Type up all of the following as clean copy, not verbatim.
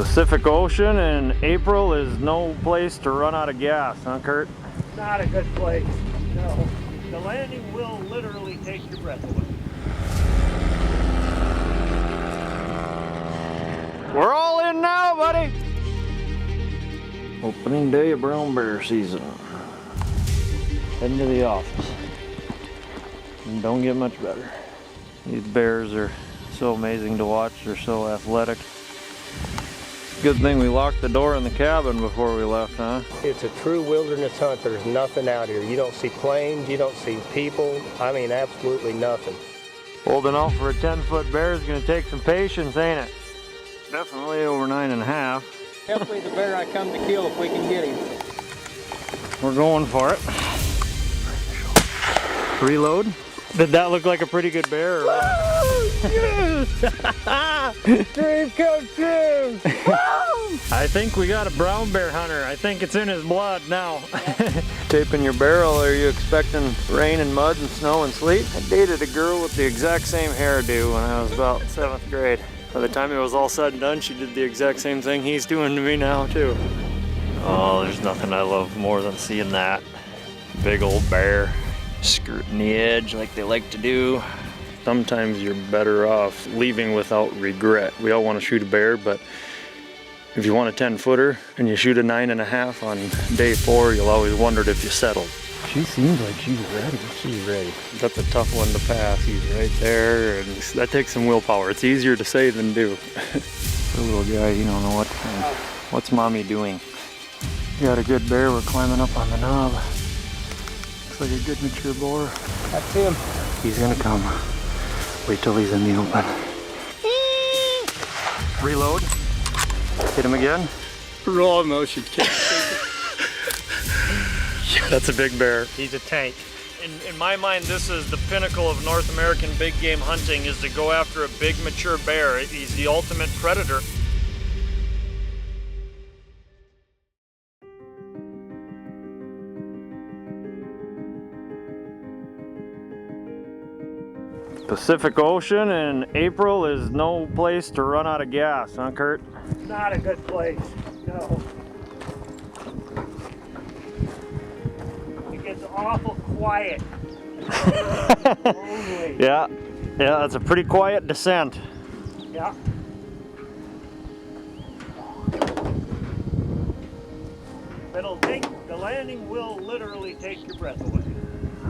Pacific Ocean in April is no place to run out of gas, huh, Kurt? Not a good place, no. The landing will literally take your breath away. We're all in now, buddy! Opening day of brown bear season. Heading to the office. And don't get much better. These bears are so amazing to watch. They're so athletic. Good thing we locked the door in the cabin before we left, huh? It's a true wilderness hunt. There's nothing out here. You don't see planes, you don't see people. I mean, absolutely nothing. Holding out for a 10-foot bear is gonna take some patience, ain't it? Definitely over 9.5. Definitely the bear I come to kill if we can get him. We're going for it. Reload. Did that look like a pretty good bear? Or Dream come true! I think we got a brown bear hunter. I think it's in his blood now. Taping your barrel, are you expecting rain and mud and snow and sleet? I dated a girl with the exact same hairdo when I was about 7th grade. By the time it was all said and done, she did the exact same thing he's doing to me now too. Oh, there's nothing I love more than seeing that. Big old bear skirting the edge like they like to do. Sometimes you're better off leaving without regret. We all want to shoot a bear, but if you want a 10-footer and you shoot a 9.5 on day 4, you'll always wonder if you settled. She seems like she's ready. She's ready. That's a tough one to pass. He's right there, and that takes some willpower. It's easier to say than do. The little guy, you don't know what's mommy doing. Got a good bear. We're climbing up on the knob. Looks like a good mature boar. That's him. He's gonna come. Wait till he's in the open. Reload. Hit him again. Raw emotion. That's a big bear. He's a tank. In my mind, this is the pinnacle of North American big game hunting, is to go after a big mature bear. He's the ultimate predator. Pacific Ocean in April is no place to run out of gas, huh, Kurt? Not a good place, no. It gets awful quiet. Yeah, that's a pretty quiet descent. Yeah. The landing will literally take your breath away.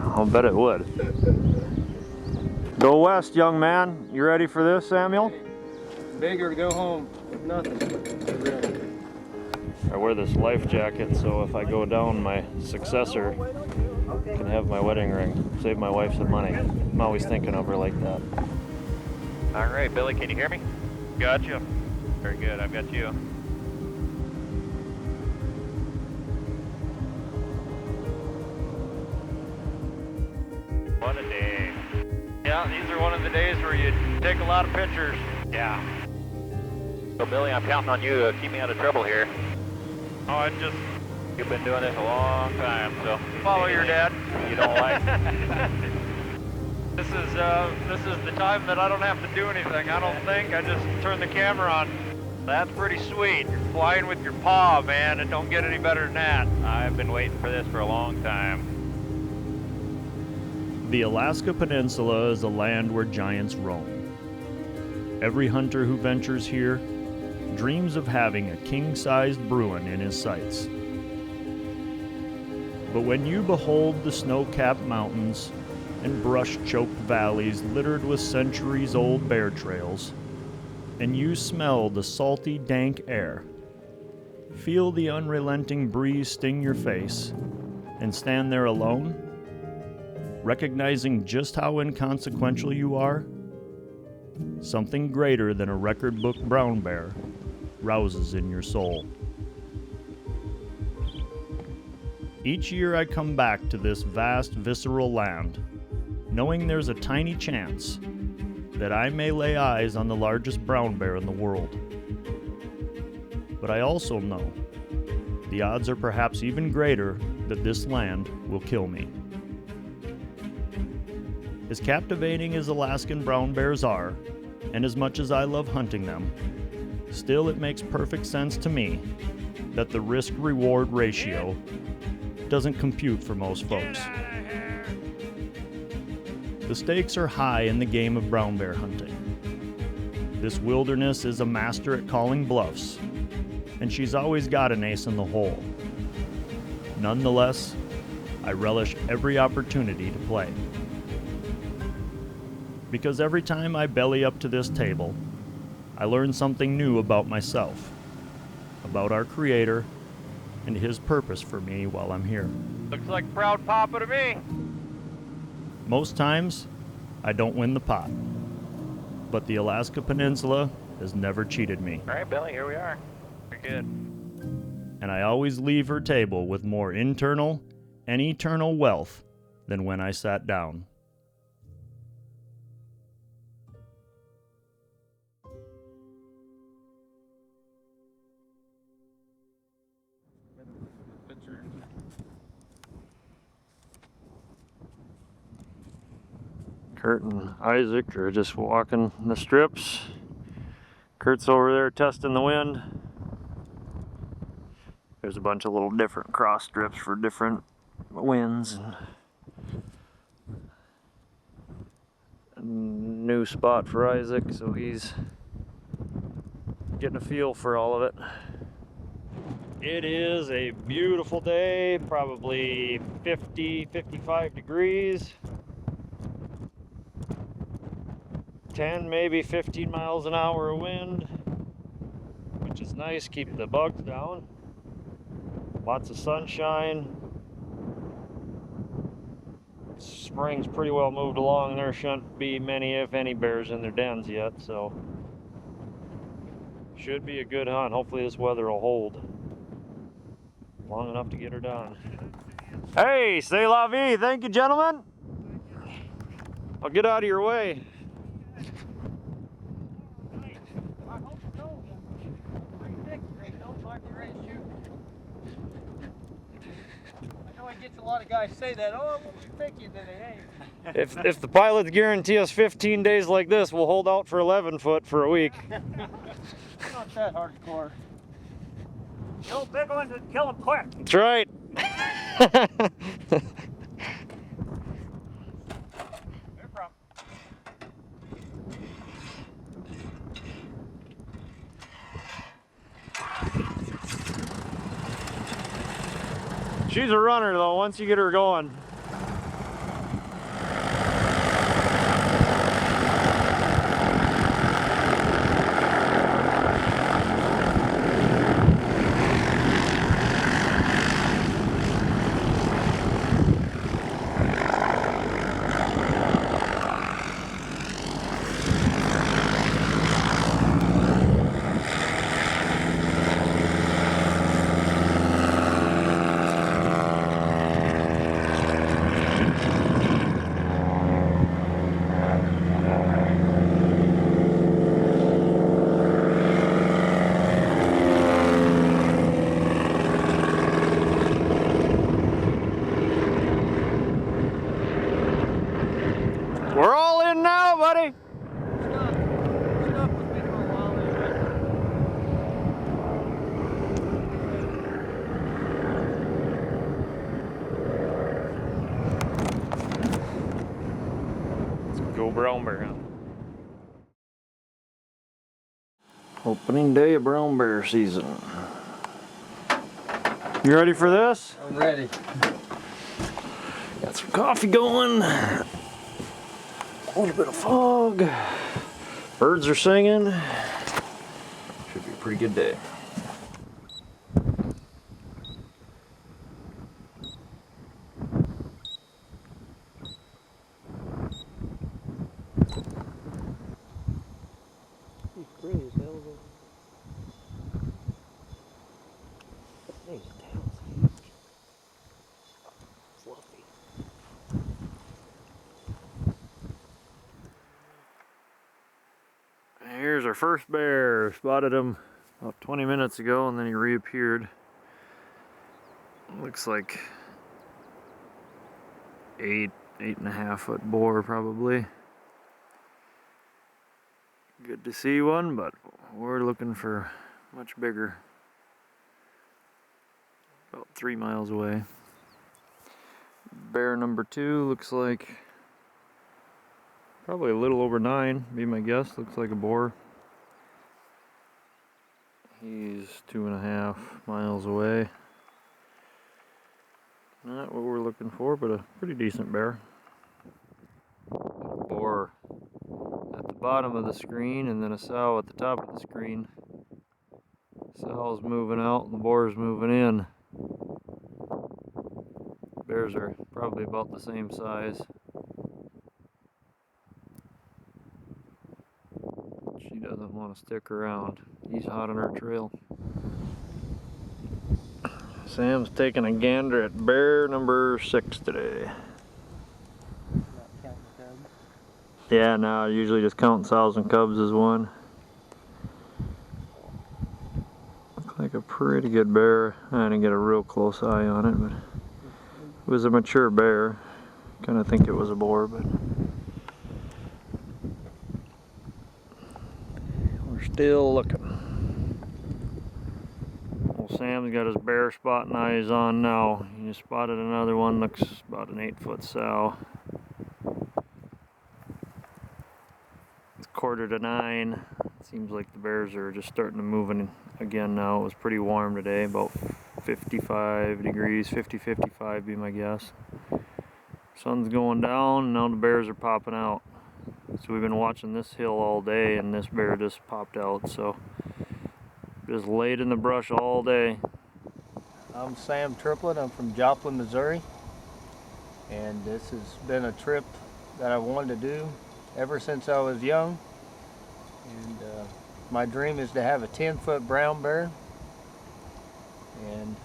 I'll bet it would. Go west, young man. You ready for this, Samuel? Bigger to go home with nothing. I wear this life jacket so if I go down, my successor can have my wedding ring. Save my wife some money. I'm always thinking of her like that. All right, Billy, can you hear me? Gotcha. Very good, I've got you. What a day. Yeah, these are one of the days where you take a lot of pictures. Yeah. So Billy, I'm counting on you to keep me out of trouble here. Oh, you've been doing this a long time, so follow your dad. You don't like. This is the time that I don't have to do anything. I don't think. I just turn the camera on. That's pretty sweet. You're flying with your paw, man. It don't get any better than that. I've been waiting for this for a long time. The Alaska Peninsula is a land where giants roam. Every hunter who ventures here dreams of having a king-sized Bruin in his sights. But when you behold the snow-capped mountains and brush-choked valleys littered with centuries-old bear trails, and you smell the salty, dank air, feel the unrelenting breeze sting your face, and stand there alone, recognizing just how inconsequential you are, something greater than a record-book brown bear rouses in your soul. Each year I come back to this vast, visceral land, knowing there's a tiny chance that I may lay eyes on the largest brown bear in the world. But I also know the odds are perhaps even greater that this land will kill me. As captivating as Alaskan brown bears are, and as much as I love hunting them, Still, it makes perfect sense to me that the risk-reward ratio doesn't compute for most folks. The stakes are high in the game of brown bear hunting. This wilderness is a master at calling bluffs, and she's always got an ace in the hole. Nonetheless, I relish every opportunity to play. Because every time I belly up to this table, I learn something new about myself, about our Creator, and His purpose for me while I'm here. Looks like proud papa to me. Most times, I don't win the pot, but the Alaska Peninsula has never cheated me. All right, Billy, here we are. We're good. And I always leave her table with more internal and eternal wealth than when I sat down. Kurt and Isaac are just walking the strips. Kurt's over there testing the wind. There's a bunch of little different cross strips for different winds. A new spot for Isaac, so he's getting a feel for all of it. It is a beautiful day, probably 50, 55 degrees. 10, maybe 15 miles an hour of wind, which is nice, keep the bugs down. Lots of sunshine. Spring's pretty well moved along. There shouldn't be many, if any, bears in their dens yet, so should be a good hunt. Hopefully this weather will hold long enough to get her done. Hey, c'est la vie. Thank you, gentlemen. I'll get out of your way. A lot of guys say that, oh, we'll be picky today, hey. If the pilots guarantee us 15 days like this, we'll hold out for 11 foot for a week. Not that hardcore. Kill big ones and kill them quick. That's right. She's a runner though, once you get her going. We're all in now, buddy. Stop with me for a while Let's go brown bear hunt. Opening day of brown bear season. You ready for this? I'm ready. Got some coffee going. A little bit of fog. Birds are singing. Should be a pretty good day. He's pretty as hell, though. These tails. Fluffy. Here's our first bear. Spotted him about 20 minutes ago and then he reappeared. Looks like 8.5 foot boar probably. Good to see one, but We're looking for much bigger. About 3 miles away. Bear number 2 looks like probably a little over 9, be my guess. Looks like a boar. He's 2.5 miles away. Not what we're looking for, but a pretty decent bear. A boar at the bottom of the screen, and then a sow at the top of the screen. Sow's moving out and the boar's moving in. Bears are probably about the same size. She doesn't want to stick around. He's hot on her trail. Sam's taking a gander at bear number 6 today. Not counting cubs. Yeah, no, usually just counting sows and cubs as one. Looks like a pretty good bear. I didn't get a real close eye on it, but it was a mature bear. Kind of think it was a boar, but we're still looking. Old Sam's got his bear spotting eyes on now. He just spotted another one. Looks about an 8-foot sow. It's 8:45. Seems like the bears are just starting to move in again now. It was pretty warm today, about 55 degrees, 50-55 be my guess. Sun's going down and now the bears are popping out. So we've been watching this hill all day and this bear just popped out, so just laid in the brush all day. I'm Sam Triplett. I'm from Joplin, Missouri. And this has been a trip that I wanted to do ever since I was young. And my dream is to have a 10-foot brown bear. And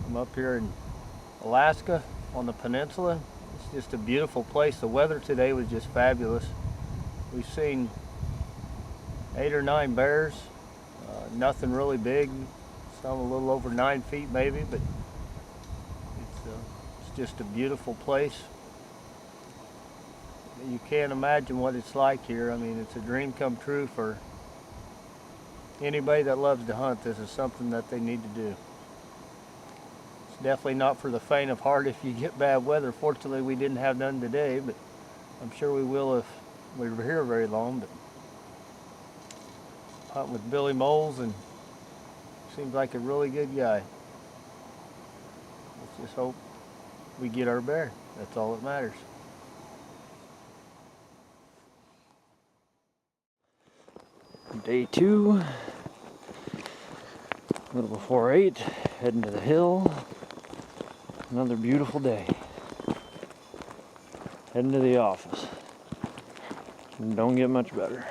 I'm up here in Alaska on the peninsula. It's just a beautiful place. The weather today was just fabulous. We've seen 8 or 9 bears. Nothing really big. Some a little over 9 feet maybe, but it's just a beautiful place. You can't imagine what it's like here. I mean, it's a dream come true for anybody that loves to hunt. This is something that they need to do. It's definitely not for the faint of heart if you get bad weather. Fortunately, we didn't have none today, but I'm sure we will if we were here very long. But hunting with Billy Molls, and seems like a really good guy. Let's just hope we get our bear. That's all that matters. Day 2, a little before 8, heading to the hill. Another beautiful day. Heading to the office. Don't get much better.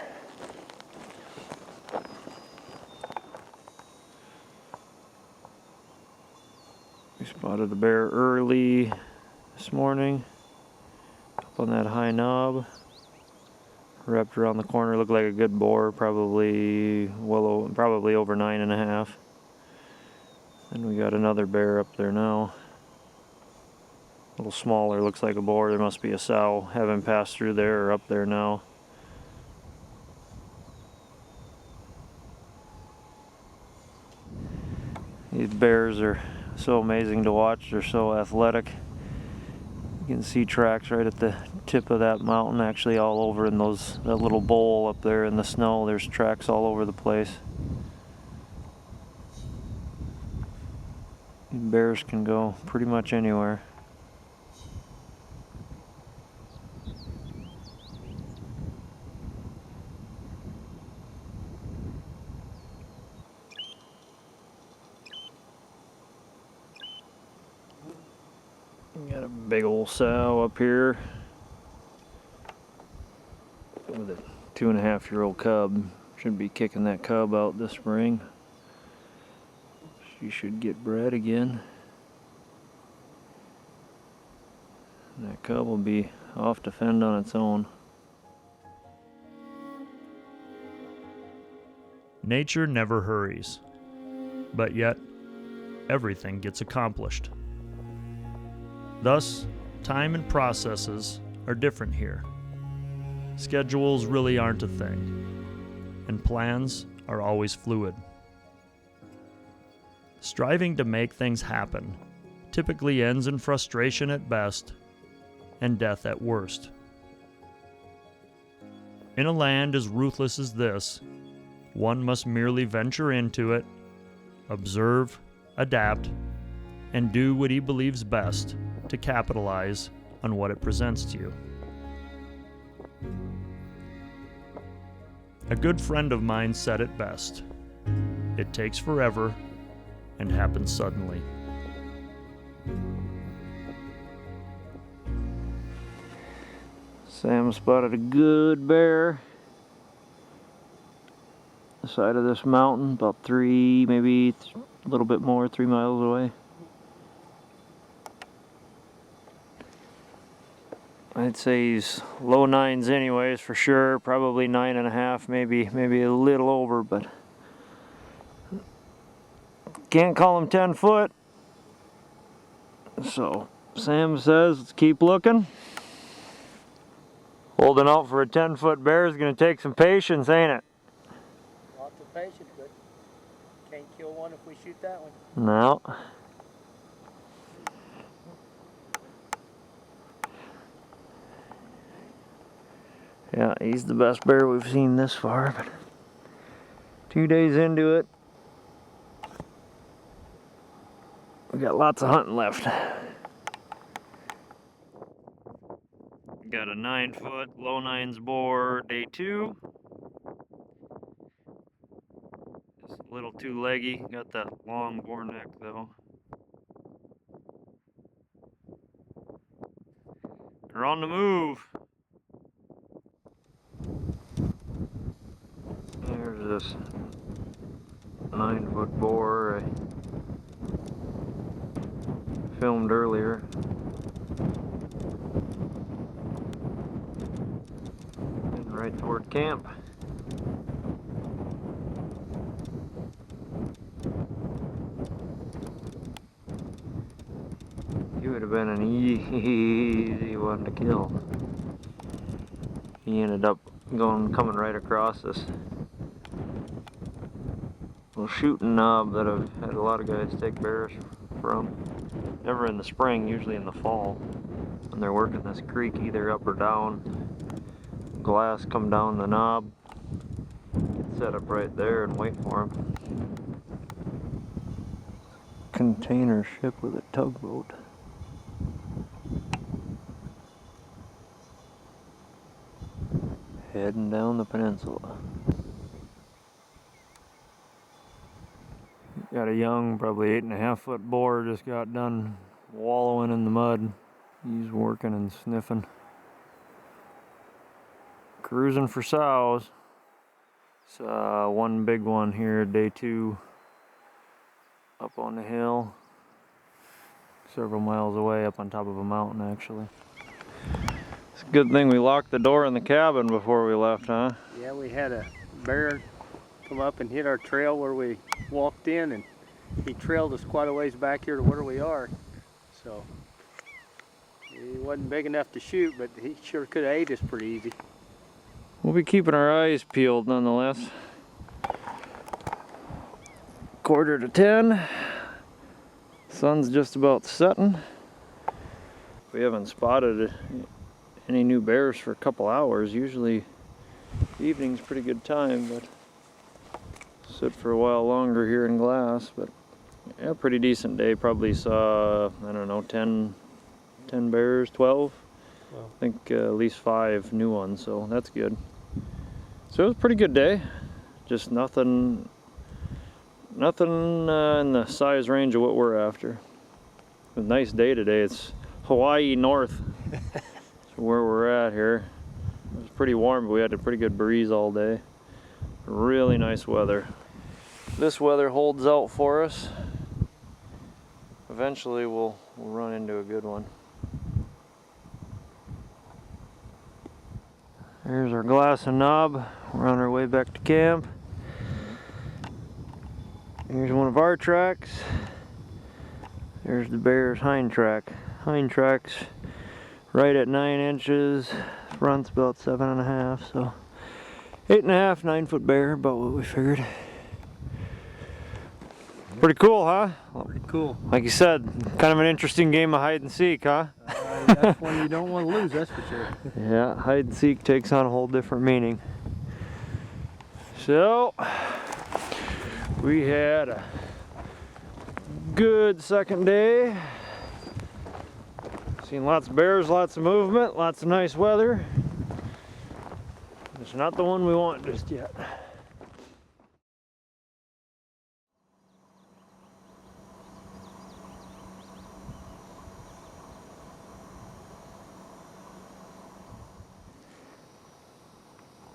We spotted a bear early this morning up on that high knob. Wrapped around the corner, looked like a good boar, probably over 9.5. And we got another bear up there now. A little smaller, looks like a boar. There must be a sow having passed through there or up there now. These bears are so amazing to watch. They're so athletic. You can see tracks right at the tip of that mountain, actually all over in that little bowl up there in the snow. There's tracks all over the place. Bears can go pretty much anywhere. Got a big old sow up here with a 2.5-year-old cub. Should be kicking that cub out this spring. She should get bred again. And that cub will be off to fend on its own. Nature never hurries, but yet everything gets accomplished. Thus, time and processes are different here. Schedules really aren't a thing. and plans are always fluid. Striving to make things happen typically ends in frustration at best and death at worst. In a land as ruthless as this, one must merely venture into it, observe, adapt, and do what he believes best to capitalize on what it presents to you. A good friend of mine said it best: it takes forever and happens suddenly. Sam spotted a good bear. The side of this mountain, about 3, maybe a little bit more, 3 miles away. I'd say he's low 9s anyways, for sure. Probably 9.5, maybe a little over, but can't call him 10 foot. So Sam says, let's keep looking. Holding out for a 10-foot bear is going to take some patience, ain't it? Lots of patience, but can't kill one if we shoot that one. No. Yeah, he's the best bear we've seen this far, but 2 days into it, we got lots of hunting left. Got a 9-foot, low 9s boar, day 2. Just a little too leggy, got that long boar neck though. They're on the move. There's this 9-foot boar I filmed earlier. Heading right toward camp. He would have been an easy one to kill. He ended up coming right across this little shooting knob that I've had a lot of guys take bears from. Never in the spring, usually in the fall when they're working this creek either up or down. Glass come down the knob, get set up right there and wait for them. Container ship with a tugboat. Heading down the peninsula. Got a young, probably 8.5-foot boar, just got done wallowing in the mud. He's working and sniffing. Cruising for sows. It's one big one here, day 2, up on the hill. Several miles away, up on top of a mountain actually. It's a good thing we locked the door in the cabin before we left, huh? Yeah, we had a bear come up and hit our trail where we walked in, and he trailed us quite a ways back here to where we are. So he wasn't big enough to shoot, but he sure could have ate us pretty easy. We'll be keeping our eyes peeled nonetheless. 9:45. Sun's just about setting. We haven't spotted any new bears for a couple hours. Usually evening's pretty good time, but sit for a while longer here in Glass. But yeah, pretty decent day. Probably saw, I don't know, 10 bears, 12. Wow. I think at least 5 new ones, so that's good. So it was a pretty good day. Just nothing in the size range of what we're after. It was a nice day today. It's Hawaii north. That's where we're at here. It was pretty warm, but we had a pretty good breeze all day. Really nice weather. This weather holds out for us. Eventually we'll run into a good one. There's our glass and knob. We're on our way back to camp. Here's one of our tracks. There's the bear's hind track. Hind track's right at 9 inches. Front's about 7.5. So 8.5, 9-foot bear, about what we figured. Pretty cool, huh? Pretty cool. Like you said, kind of an interesting game of hide and seek, huh? That's one you don't want to lose, that's for sure. Yeah, hide and seek takes on a whole different meaning. So, we had a good second day. Seen lots of bears, lots of movement, lots of nice weather. It's not the one we want just yet.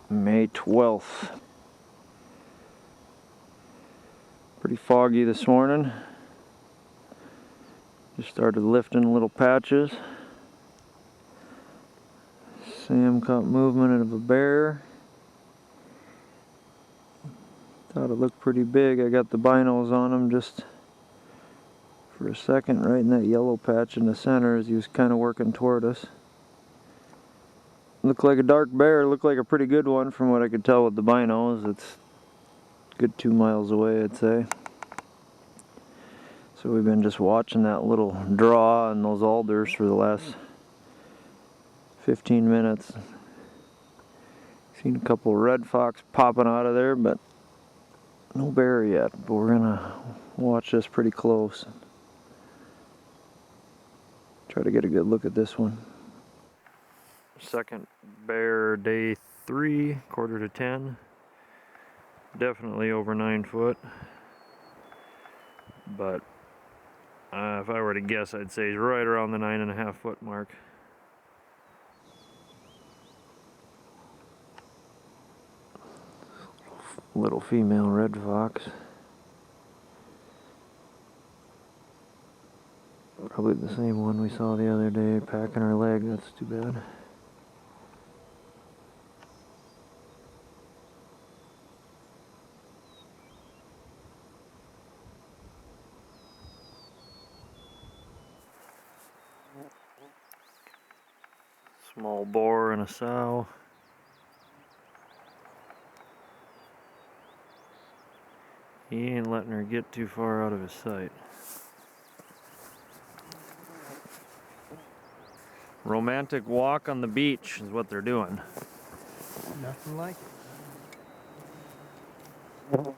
May 12th. Pretty foggy this morning. Just started lifting little patches. Sam caught movement of a bear. Thought it looked pretty big. I got the binos on him just for a second, right in that yellow patch in the center as he was kind of working toward us. Looked like a dark bear, looked like a pretty good one from what I could tell with the binos. It's a good 2 miles away, I'd say. So we've been just watching that little draw and those alders for the last 15 minutes. Seen a couple of red fox popping out of there, but no bear yet. But we're gonna watch this pretty close. Try to get a good look at this one. Second bear, day 3, 9:45. Definitely over 9 foot. But if I were to guess, I'd say he's right around the 9.5 foot mark. Little female red fox. Probably the same one we saw the other day, packing her leg. That's too bad. Small boar and a sow. He ain't letting her get too far out of his sight. Romantic walk on the beach is what they're doing. Nothing like it.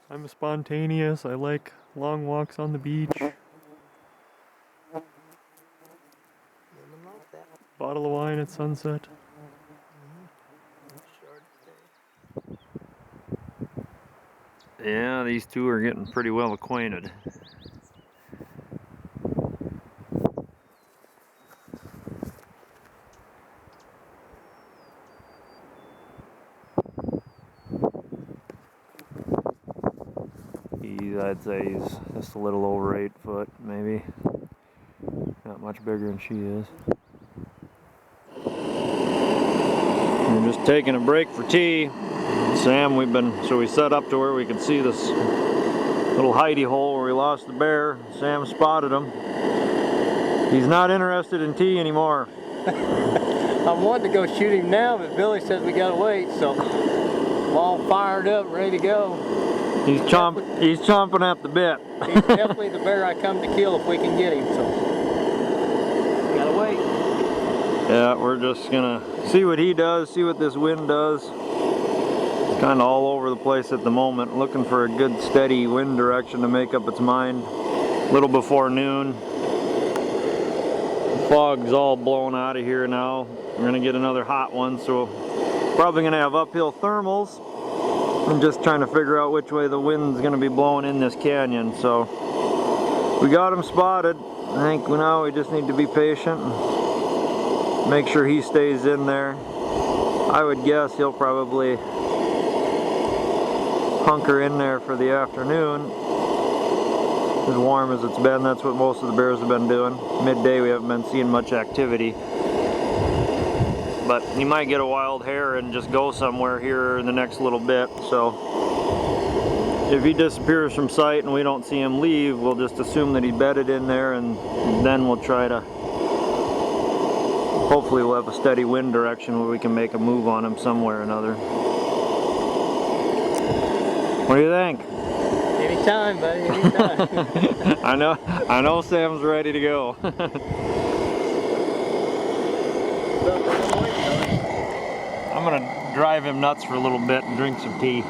I'm spontaneous. I like long walks on the beach. Bottle of wine at sunset. Yeah, these two are getting pretty well acquainted. I'd say he's just a little over 8 foot, maybe. Not much bigger than she is. We're just taking a break for tea. Sam, we set up to where we could see this little hidey hole where we lost the bear. Sam spotted him. He's not interested in tea anymore. I wanted to go shoot him now, but Billy says we gotta wait, so I'm all fired up, ready to go. He's chomping at the bit. He's definitely the bear I come to kill if we can get him, so we gotta wait. Yeah, we're just gonna see what he does, see what this wind does. It's kind of all over the place at the moment, looking for a good steady wind direction to make up its mind. A little before noon. The fog's all blown out of here now. We're gonna get another hot one, so probably gonna have uphill thermals. I'm just trying to figure out which way the wind's going to be blowing in this canyon. So we got him spotted. I think now we just need to be patient and make sure he stays in there. I would guess he'll probably hunker in there for the afternoon. As warm as it's been, that's what most of the bears have been doing. Midday we haven't been seeing much activity. But he might get a wild hare and just go somewhere here in the next little bit. So if he disappears from sight and we don't see him leave, we'll just assume that he bedded in there, and then we'll try to, hopefully we'll have a steady wind direction where we can make a move on him somewhere or another. What do you think? Anytime, buddy, anytime. I know Sam's ready to go. I'm gonna drive him nuts for a little bit and drink some tea.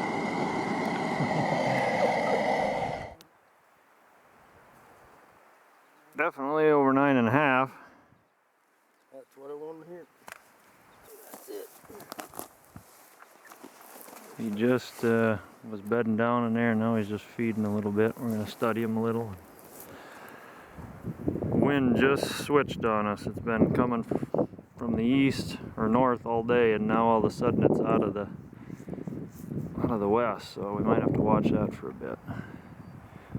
Definitely over 9.5. That's what I want to hear. That's it. He just was bedding down in there. Now he's just feeding a little bit. We're gonna study him a little. Wind just switched on us. It's been coming from the east or north all day, and now all of a sudden it's out of the west. So we might have to watch that for a bit.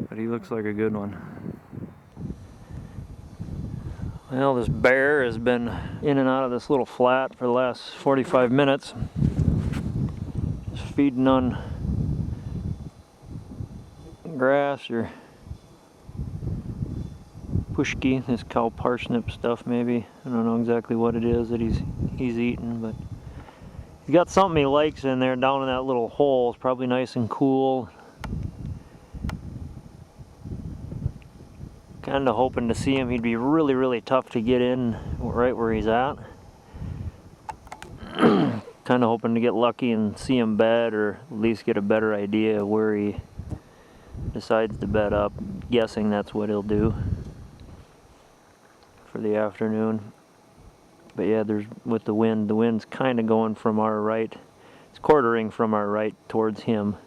But he looks like a good one. Well, this bear has been in and out of this little flat for the last 45 minutes. Just feeding on grass or pushki, this cow parsnip stuff maybe. I don't know exactly what it is that he's eating, but he's got something he likes in there down in that little hole. It's probably nice and cool. Kind of hoping to see him. He'd be really, really tough to get in right where he's at. Kind of hoping to get lucky and see him bed, or at least get a better idea of where he decides to bed up. Guessing that's what he'll do for the afternoon. But yeah, with the wind's kind of going from our right. It's quartering from our right towards him.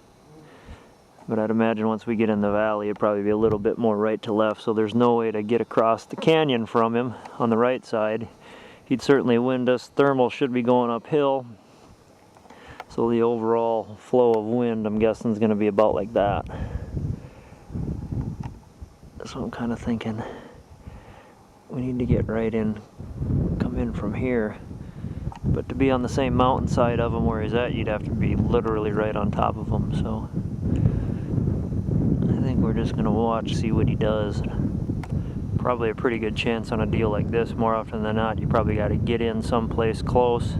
But I'd imagine once we get in the valley, it'd probably be a little bit more right to left, so there's no way to get across the canyon from him on the right side. He'd certainly wind us. Thermal should be going uphill, so the overall flow of wind, I'm guessing, is going to be about like that. So I'm kind of thinking we need to get right in, come in from here. But to be on the same mountainside of him where he's at, you'd have to be literally right on top of him, so I think we're just going to watch, see what he does. Probably a pretty good chance on a deal like this. More often than not, you probably got to get in someplace close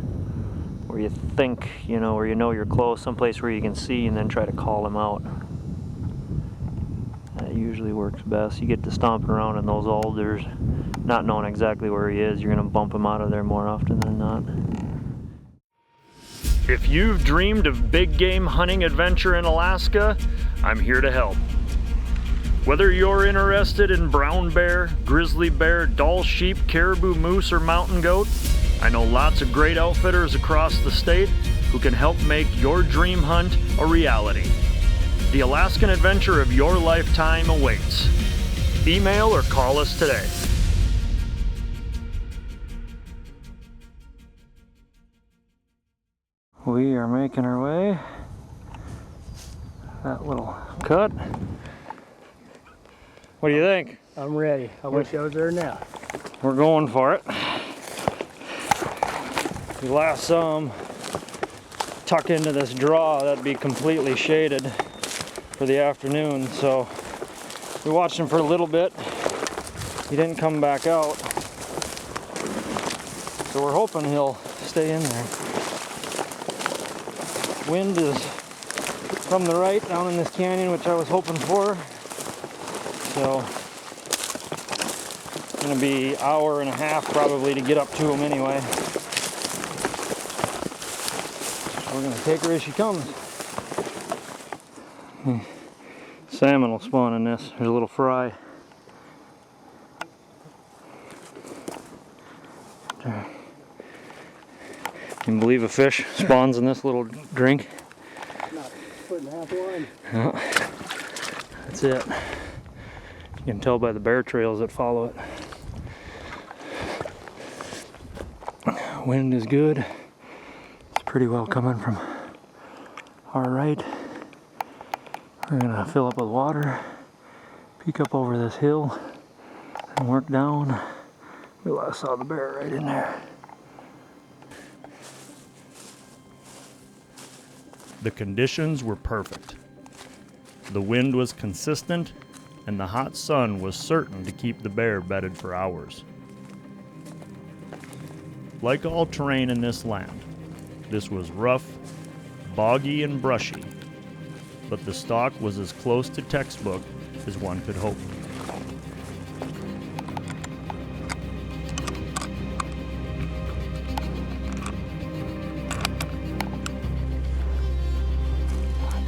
where you think, where you know you're close, someplace where you can see, and then try to call him out. That usually works best. You get to stomping around in those alders, not knowing exactly where he is, you're going to bump him out of there more often than not. If you've dreamed of big game hunting adventure in Alaska, I'm here to help. Whether you're interested in brown bear, grizzly bear, Dall sheep, caribou, moose, or mountain goat, I know lots of great outfitters across the state who can help make your dream hunt a reality. The Alaskan adventure of your lifetime awaits. Email or call us today. We are making our way. That little cut. What do you think? I'm ready. I wish I was there now. We're going for it. We last saw him tuck into this draw that'd be completely shaded for the afternoon, so we watched him for a little bit. He didn't come back out, so we're hoping he'll stay in there. Wind is from the right down in this canyon, which I was hoping for. So it's going to be an hour and a half probably to get up to him anyway. We're going to take her as she comes. Salmon will spawn in this. There's a little fry. Can you believe a fish spawns in this little drink? Not putting half line. Yeah. That's it. You can tell by the bear trails that follow it. Wind is good. It's pretty well coming from our right. We're gonna fill up with water, peek up over this hill, and work down. We last saw the bear right in there. The conditions were perfect. The wind was consistent, and the hot sun was certain to keep the bear bedded for hours. Like all terrain in this land, this was rough, boggy, and brushy. but the stalk was as close to textbook as one could hope.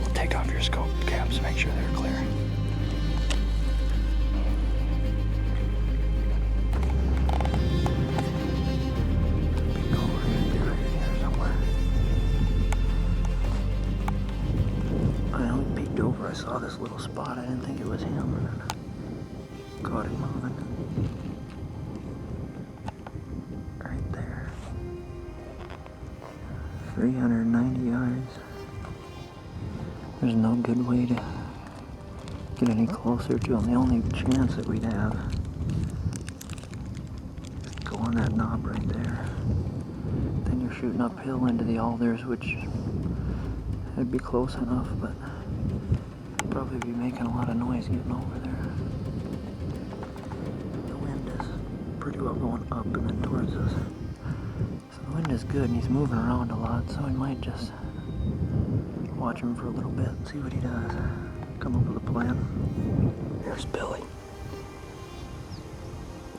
We'll take off your scope caps, make sure they're clear. I saw this little spot, I didn't think it was him, and then I caught it moving. Right there. 390 yards. There's no good way to get any closer to him. The only chance that we'd have is go on that knob right there. Then you're shooting uphill into the alders, which would be close enough, but probably be making a lot of noise getting over there. The wind is pretty well going up and then towards us. So the wind is good and he's moving around a lot, so we might just watch him for a little bit and see what he does. Come up with a plan. Here's Billy.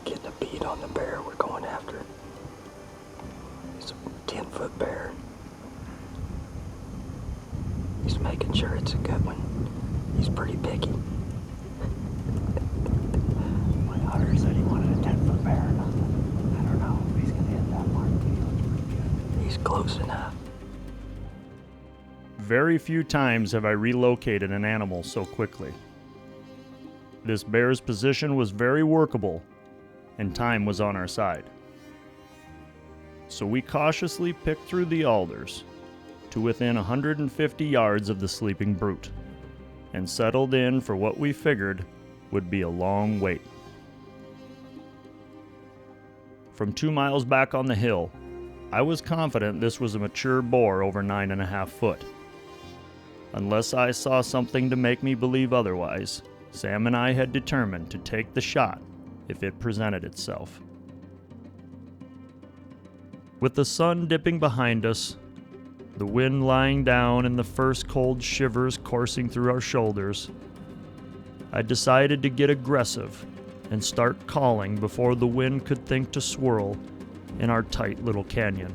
Getting a bead on the bear we're going after. He's a 10-foot bear. He's making sure it's a good one. He's pretty picky. My hunter said he wanted a 10-foot bear. I don't know if he's gonna hit that mark, but he looks pretty good. He's close enough. Very few times have I relocated an animal so quickly. This bear's position was very workable, and time was on our side. So we cautiously picked through the alders to within 150 yards of the sleeping brute, and settled in for what we figured would be a long wait. From 2 miles back on the hill, I was confident this was a mature boar over 9.5 foot. Unless I saw something to make me believe otherwise, Sam and I had determined to take the shot if it presented itself. With the sun dipping behind us, the wind lying down and the first cold shivers coursing through our shoulders, I decided to get aggressive and start calling before the wind could think to swirl in our tight little canyon.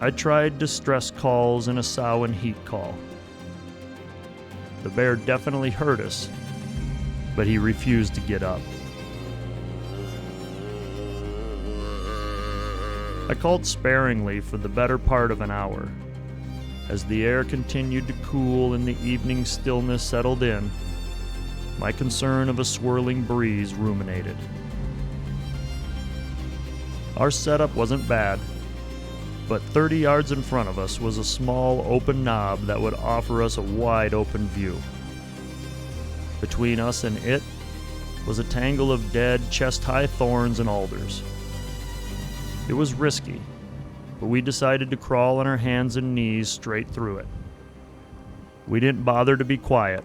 I tried distress calls and a sow and heat call. The bear definitely heard us, but he refused to get up. I called sparingly for the better part of an hour. As the air continued to cool and the evening stillness settled in, my concern of a swirling breeze ruminated. Our setup wasn't bad, but 30 yards in front of us was a small open knob that would offer us a wide open view. Between us and it was a tangle of dead, chest-high thorns and alders. It was risky, but we decided to crawl on our hands and knees straight through it. We didn't bother to be quiet.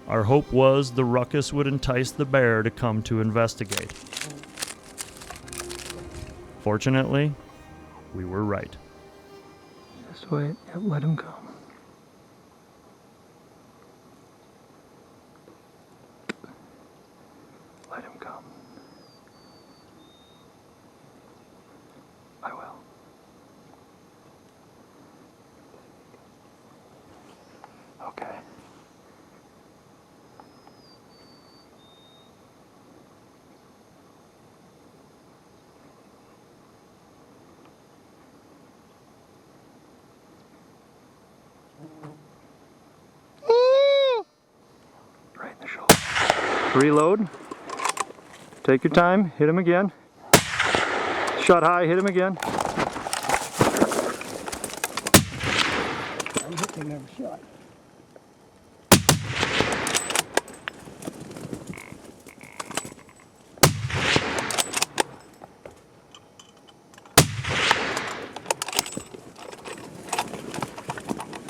Our hope was the ruckus would entice the bear to come to investigate. Fortunately, we were right. Just wait, let him come. Let him come. I will. Okay. Right in the shoulder. Reload. Take your time. Hit him again. Shot high. Hit him again. I'm hitting every shot.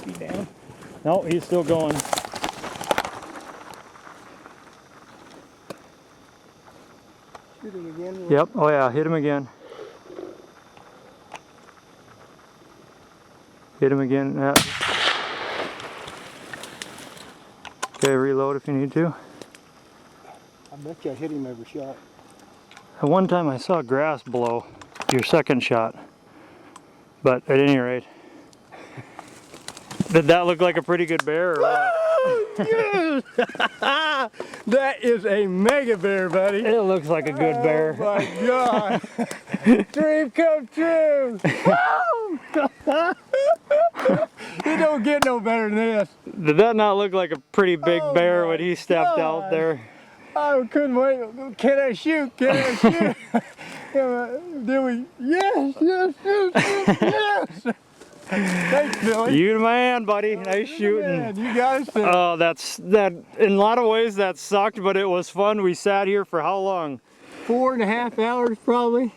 He down? No, he's still going. Shoot him again. Yep. Oh yeah. Hit him again. Hit him again. Okay, reload if you need to. I bet you I hit him every shot. At one time I saw grass below your second shot. But at any rate, did that look like a pretty good bear or what? Yes! That is a mega bear, buddy. It looks like a good bear. Oh my God. Dream come true. You don't get no better than this. Did that not look like a pretty big bear when he stepped God. out there? I couldn't wait. Can I shoot? Can I shoot? Did we? Yes, yes, yes, yes, yes. Thanks, Billy. You the man, buddy. Nice shooting. Man, you got us. Oh, that. In a lot of ways, that sucked, but it was fun. We sat here for how long? 4.5 hours, probably.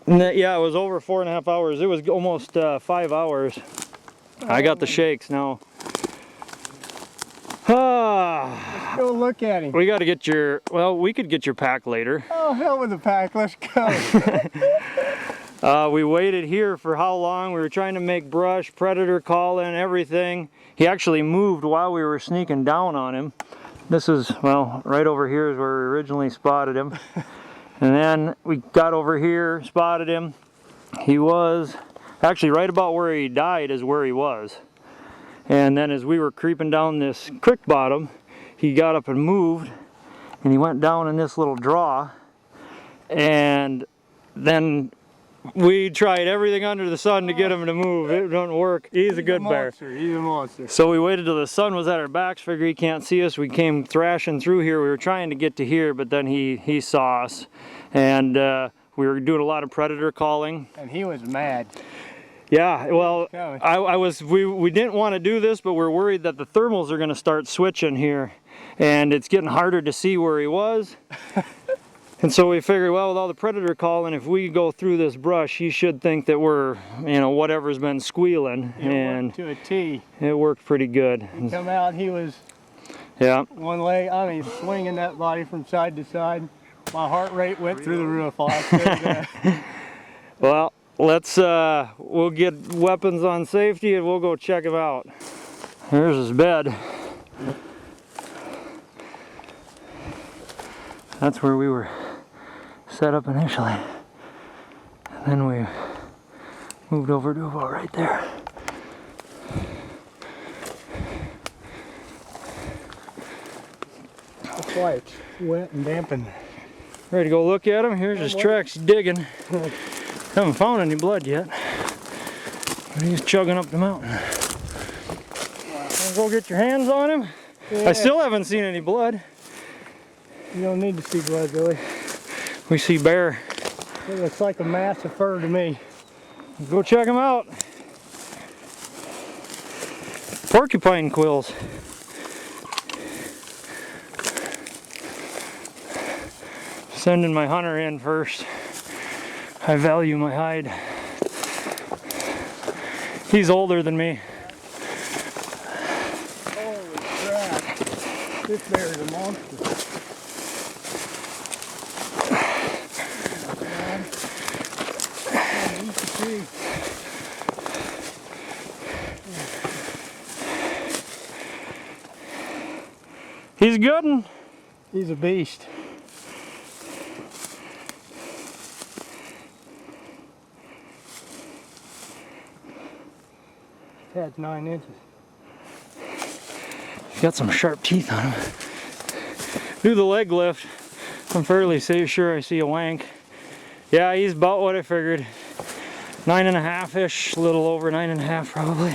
Yeah, it was over 4.5 hours. It was almost 5 hours. I got the shakes now. Let's go look at him. We got to get your. Well, we could get your pack later. Oh, hell with the pack. Let's go. We waited here for how long? We were trying to make brush, predator call in, everything. He actually moved while we were sneaking down on him. This is, well, right over here is where we originally spotted him. And then we got over here, spotted him. He was, actually right about where he died is where he was. And then as we were creeping down this creek bottom, he got up and moved, and he went down in this little draw. And then we tried everything under the sun to get him to move. It don't work. He's a good bear. He's a monster. So we waited till the sun was at our backs, figure he can't see us. We came thrashing through here. We were trying to get to here, but then he saw us. And we were doing a lot of predator calling. And he was mad. Yeah, well, we didn't want to do this, but we're worried that the thermals are going to start switching here. And it's getting harder to see where he was. And so we figured, well, with all the predator calling, if we go through this brush, he should think that we're, you know, whatever's been squealing. It worked to a T. It worked pretty good. He come out, he was one leg, I mean, swinging that body from side to side. My heart rate went through the roof. Well, let's, we'll get weapons on safety and we'll go check him out. There's his bed. That's where we were set up initially. And then we moved over to about right there. That's why it's wet and dampened. Ready to go look at him? Here's his tracks digging. Haven't found any blood yet. But he's chugging up the mountain. Go get your hands on him. Yeah. I still haven't seen any blood. You don't need to see blood, Billy. We see bear. It looks like a mass of fur to me. Go check him out. Porcupine quills. Sending my hunter in first. I value my hide. He's older than me. Holy crap. This bear is a monster. He's a good one. He's a beast. Head's 9 inches. He's got some sharp teeth on him. Do the leg lift. I'm fairly sure I see a wank. Yeah, he's about what I figured. 9.5-ish, a little over 9.5 probably.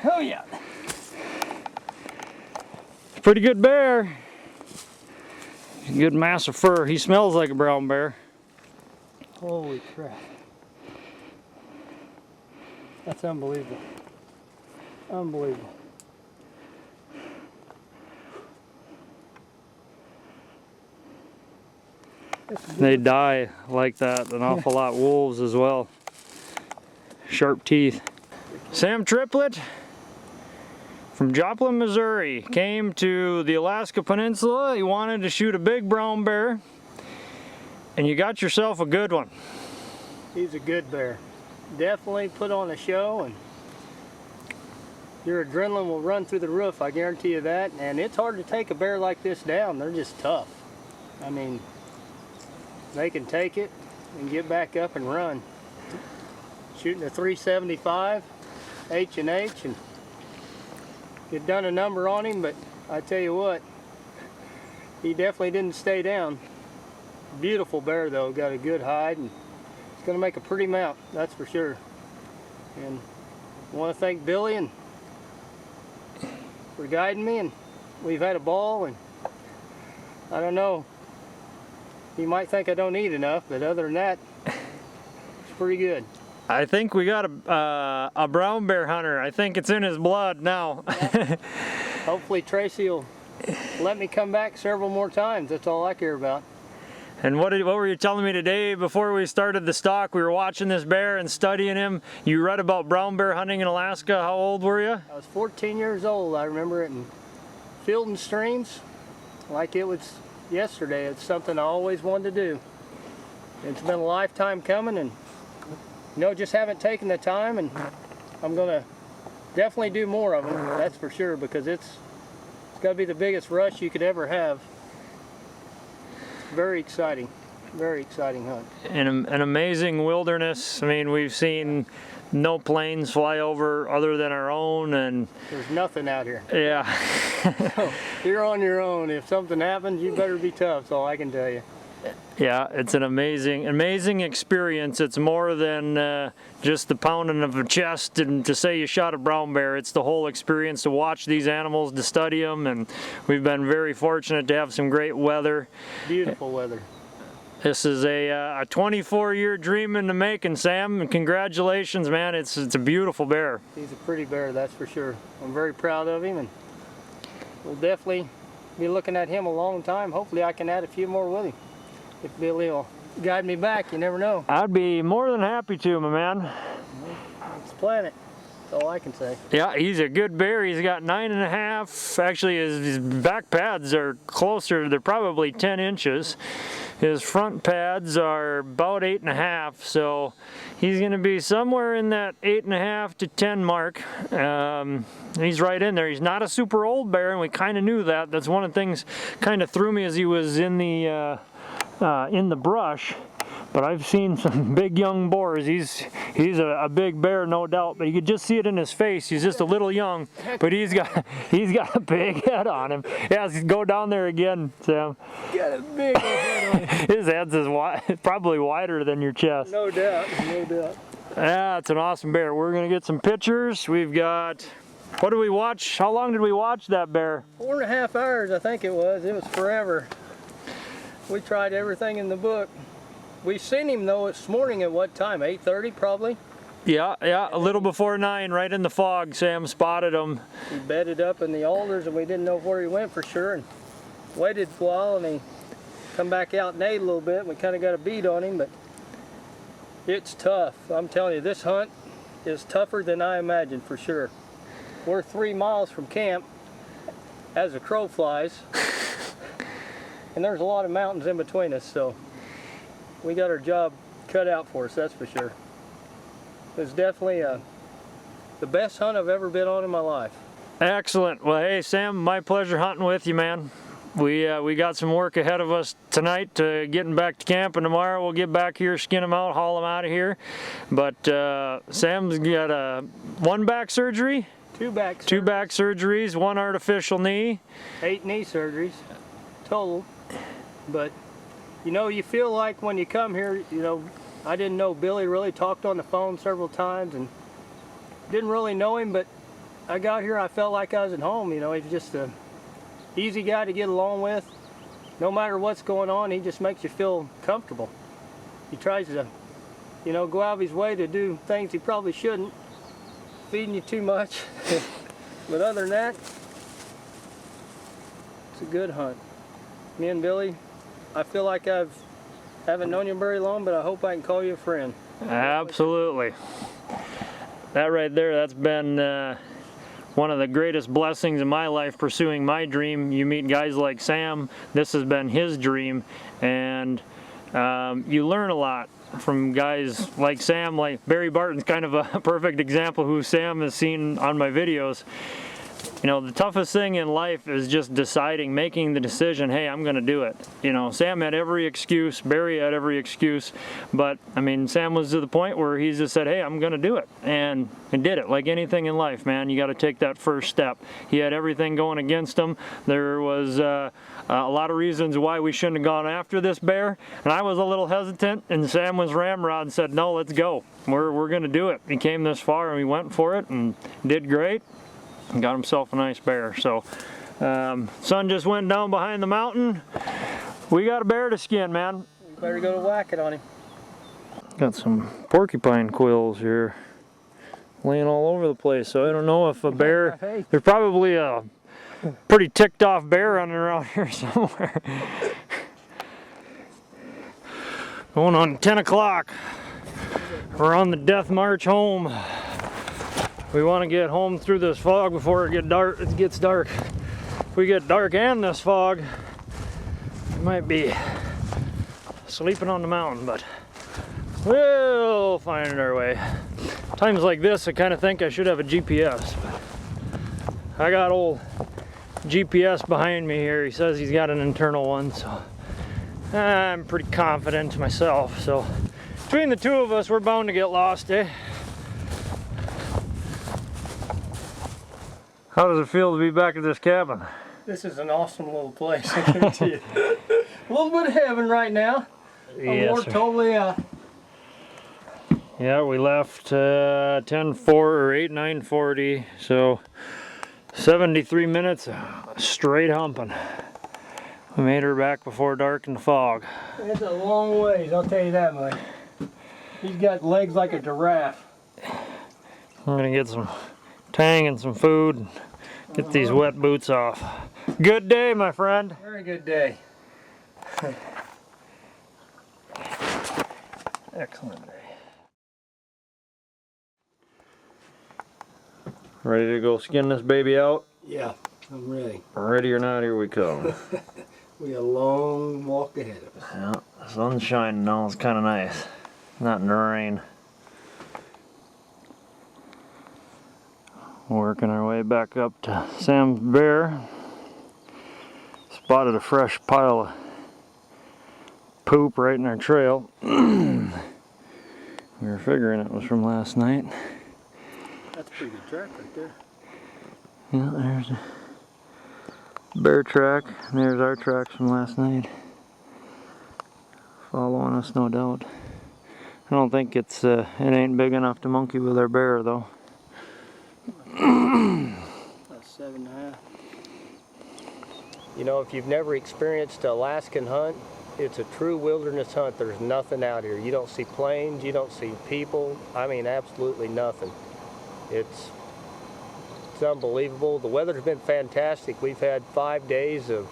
Oh yeah. Pretty good bear. Good mass of fur. He smells like a brown bear. Holy crap. That's unbelievable. Unbelievable. They die like that an awful lot. Wolves as well. Sharp teeth. Sam Triplett from Joplin, Missouri came to the Alaska Peninsula. He wanted to shoot a big brown bear, and you got yourself a good one. He's a good bear. definitely put on a show, and your adrenaline will run through the roof, I guarantee you that. And it's hard to take a bear like this down. They're just tough. I mean, they can take it and get back up and run. Shooting a 375 H&H, and you've done a number on him, but I tell you what, he definitely didn't stay down. Beautiful bear though, got a good hide, and it's gonna make a pretty mount, that's for sure. And I want to thank Billy and for guiding me, and we've had a ball, and I don't know, you might think I don't eat enough, but other than that, it's pretty good. I think we got a brown bear hunter. I think it's in his blood now. Hopefully Tracy will let me come back several more times. That's all I care about. And what were you telling me today before we started the stalk? We were watching this bear and studying him. You read about brown bear hunting in Alaska. How old were you? I was 14 years old. I remember it in Field and Streams like it was yesterday. It's something I always wanted to do. It's been a lifetime coming, and you know, just haven't taken the time, and I'm gonna definitely do more of them, that's for sure, because it's got to be the biggest rush you could ever have. Very exciting hunt. An amazing wilderness. I mean, we've seen no planes fly over other than our own, and there's nothing out here. Yeah. So, you're on your own. If something happens, you better be tough, that's all I can tell you. Yeah, it's an amazing experience. It's more than just the pounding of a chest and to say you shot a brown bear. It's the whole experience to watch these animals, to study them, and we've been very fortunate to have some great weather. Beautiful weather. This is a 24-year dream in the making, Sam, and congratulations, man. It's a beautiful bear. He's a pretty bear, that's for sure. I'm very proud of him, and we'll definitely be looking at him a long time. Hopefully I can add a few more with him. If Billy will guide me back, you never know. I'd be more than happy to, my man. Let's plan it. That's all I can say. Yeah, he's a good bear. He's got 9.5. Actually, his back pads are closer. They're probably 10 inches. His front pads are about 8.5. So he's going to be somewhere in that 8.5 to 10 mark. He's right in there. He's not a super old bear, and we kind of knew that. That's one of the things kind of threw me as he was in the brush, but I've seen some big young boars. He's a big bear, no doubt, but you could just see it in his face. He's just a little young, but he's got a big head on him. Yeah, go down there again, Sam. Got a big head on him. His head's probably wider than your chest. No doubt, no doubt. Yeah, it's an awesome bear. We're gonna get some pictures. We've got, what did we watch? How long did we watch that bear? 4.5 hours, I think it was. It was forever. We tried everything in the book. We seen him though this morning at what time? 8:30 probably? Yeah, a little before 9, right in the fog. Sam spotted him. He bedded up in the alders, and we didn't know where he went for sure, and waited a while, and he come back out and ate a little bit, and we kind of got a beat on him, but it's tough. I'm telling you, this hunt is tougher than I imagined for sure. We're 3 miles from camp as the crow flies. And there's a lot of mountains in between us, so we got our job cut out for us, that's for sure. It's definitely the best hunt I've ever been on in my life. Excellent. Well, hey, Sam, my pleasure hunting with you, man. We got some work ahead of us tonight, getting back to camp, and tomorrow we'll get back here, skin them out, haul them out of here. But Sam's got 1 back surgery? 2 back surgeries. 2 back surgeries, 1 artificial knee. 8 knee surgeries total. But you know, you feel like when you come here, you know, I didn't know Billy, really talked on the phone several times and didn't really know him, but I got here, I felt like I was at home. You know, he's just a easy guy to get along with. No matter what's going on, he just makes you feel comfortable. He tries to, you know, go out of his way to do things he probably shouldn't, feeding you too much. But other than that, it's a good hunt. Me and Billy, I feel like I haven't known you very long, but I hope I can call you a friend. Absolutely. That right there, that's been one of the greatest blessings in my life, pursuing my dream. You meet guys like Sam, this has been his dream, and you learn a lot. from guys like Sam. Like Barry Barton's kind of a perfect example who Sam has seen on my videos. You know, the toughest thing in life is just deciding, making the decision, hey, I'm gonna do it. You know, Sam had every excuse, Barry had every excuse, but I mean, Sam was to the point where he just said, hey, I'm gonna do it, and did it. Like anything in life, man, you gotta take that first step. He had everything going against him. There was a lot of reasons why we shouldn't have gone after this bear, and I was a little hesitant, and Sam was ramrod and said, no, let's go. We're gonna do it. He came this far and we went for it and did great. And got himself a nice bear. So sun just went down behind the mountain. We got a bear to skin, man. You better go to whack it on him. Got some porcupine quills here laying all over the place, so I don't know if a bear, there's probably a pretty ticked off bear running around here somewhere. Going on 10 o'clock. We're on the death march home. We want to get home through this fog before it gets dark. If we get dark and this fog, we might be sleeping on the mountain, but we'll find our way. Times like this, I kind of think I should have a GPS, but I got old GPS behind me here. He says he's got an internal one, so I'm pretty confident myself. So between the two of us, we're bound to get lost, eh? How does it feel to be back at this cabin? This is an awesome little place, I guarantee you. A little bit of heaven right now. Yes, We're totally yeah, we left 10:04 or 8:40, so 73 minutes straight humping. We made her back before dark in the fog. It's a long ways, I'll tell you that much. He's got legs like a giraffe. I'm gonna get some tang and some food and get these wet boots off. Good day, my friend. Very good day. Excellent day. Ready to go skin this baby out? Yeah, I'm ready. Ready or not, here we come. We got a long walk ahead of us. Yeah, the sun's shining now, it's kind of nice. Not in the rain. Working our way back up to Sam's bear. Spotted a fresh pile of poop right in our trail. We were figuring it was from last night. That's a pretty good track right there. Yeah, there's a bear track. And there's our tracks from last night. Following us, no doubt. I don't think it ain't big enough to monkey with our bear though. About 7.5. You know, if you've never experienced an Alaskan hunt, it's a true wilderness hunt. There's nothing out here. You don't see planes, you don't see people. I mean, absolutely nothing. It's unbelievable. The weather's been fantastic. We've had 5 days of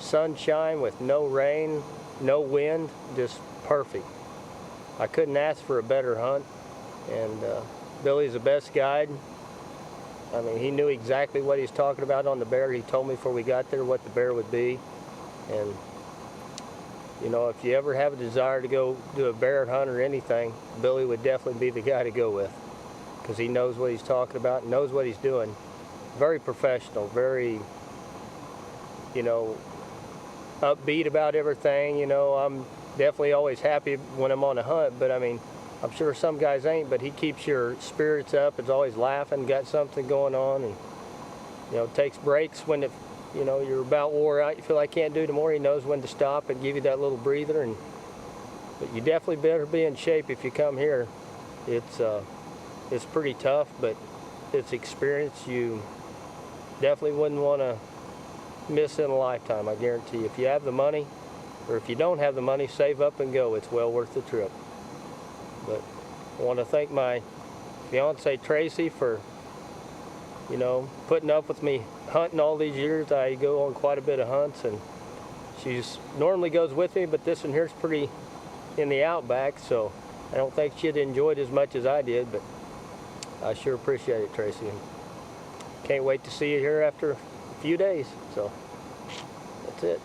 sunshine with no rain, no wind, just perfect. I couldn't ask for a better hunt, and Billy's the best guide. I mean, he knew exactly what he was talking about on the bear. He told me before we got there what the bear would be. And, you know, if you ever have a desire to go do a bear hunt or anything, Billy would definitely be the guy to go with, because he knows what he's talking about, knows what he's doing. Very professional, very, you know, upbeat about everything. You know, I'm definitely always happy when I'm on a hunt, but I mean, I'm sure some guys ain't, but he keeps your spirits up. It's always laughing, got something going on, and, you know, takes breaks when it, you know, you're about wore out, you feel like you can't do no more. He knows when to stop and give you that little breather. And but you definitely better be in shape if you come here. It's pretty tough, but it's experience you definitely wouldn't want to miss in a lifetime, I guarantee you. If you have the money, or if you don't have the money, save up and go. It's well worth the trip. But I want to thank my fiance Tracy for, you know, putting up with me hunting all these years. I go on quite a bit of hunts, and she's normally goes with me, but this one here's pretty in the outback, so I don't think she'd enjoy it as much as I did, but I sure appreciate it, Tracy. And can't wait to see you here after a few days. So that's it.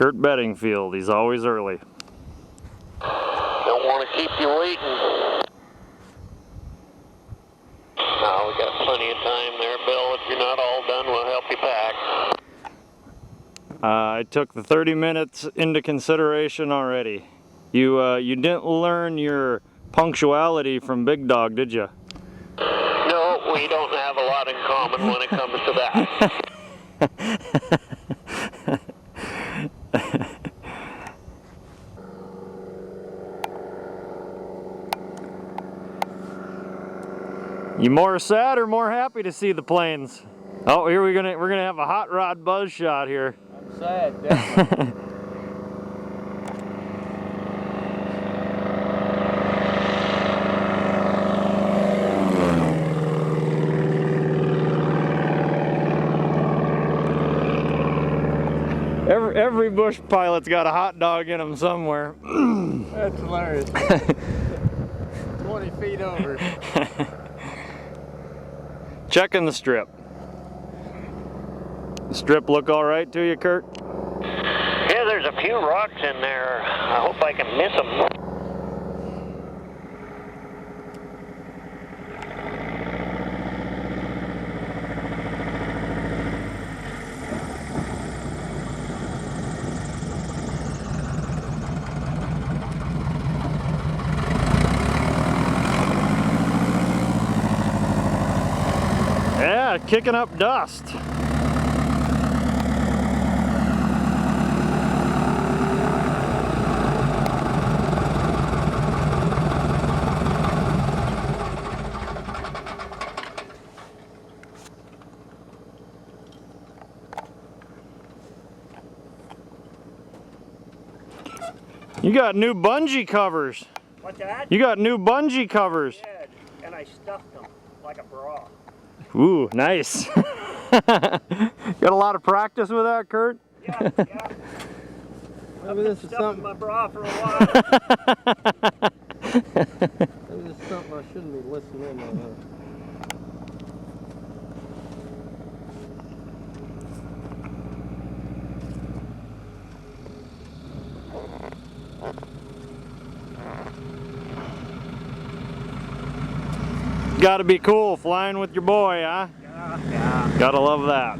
Kurt Bedingfield, he's always early. Don't want to keep you waiting. No, we got plenty of time there, Bill. If you're not all done, we'll help you pack. I took the 30 minutes into consideration already. You didn't learn your punctuality from Big Dog, did you? No, we don't have a lot in common when it comes to that. You more sad or more happy to see the plains? Oh, here we're gonna have a hot rod buzz shot here. I'm sad, definitely. Every bush pilot's got a hot dog in them somewhere. That's hilarious. 20 feet over. Checking the strip. The strip look all right to you, Kurt? Yeah, there's a few rocks in there. I hope I can miss them. Yeah, kicking up dust. You got new bungee covers. What's that? You got new bungee covers. Yeah, and I stuffed them like a bra. Ooh, nice. Got a lot of practice with that, Kurt? Yeah. Maybe this is Stuffed something. my bra for a while. Maybe this is something I shouldn't be listening to. Gotta be cool flying with your boy, huh? Yeah. Gotta love that.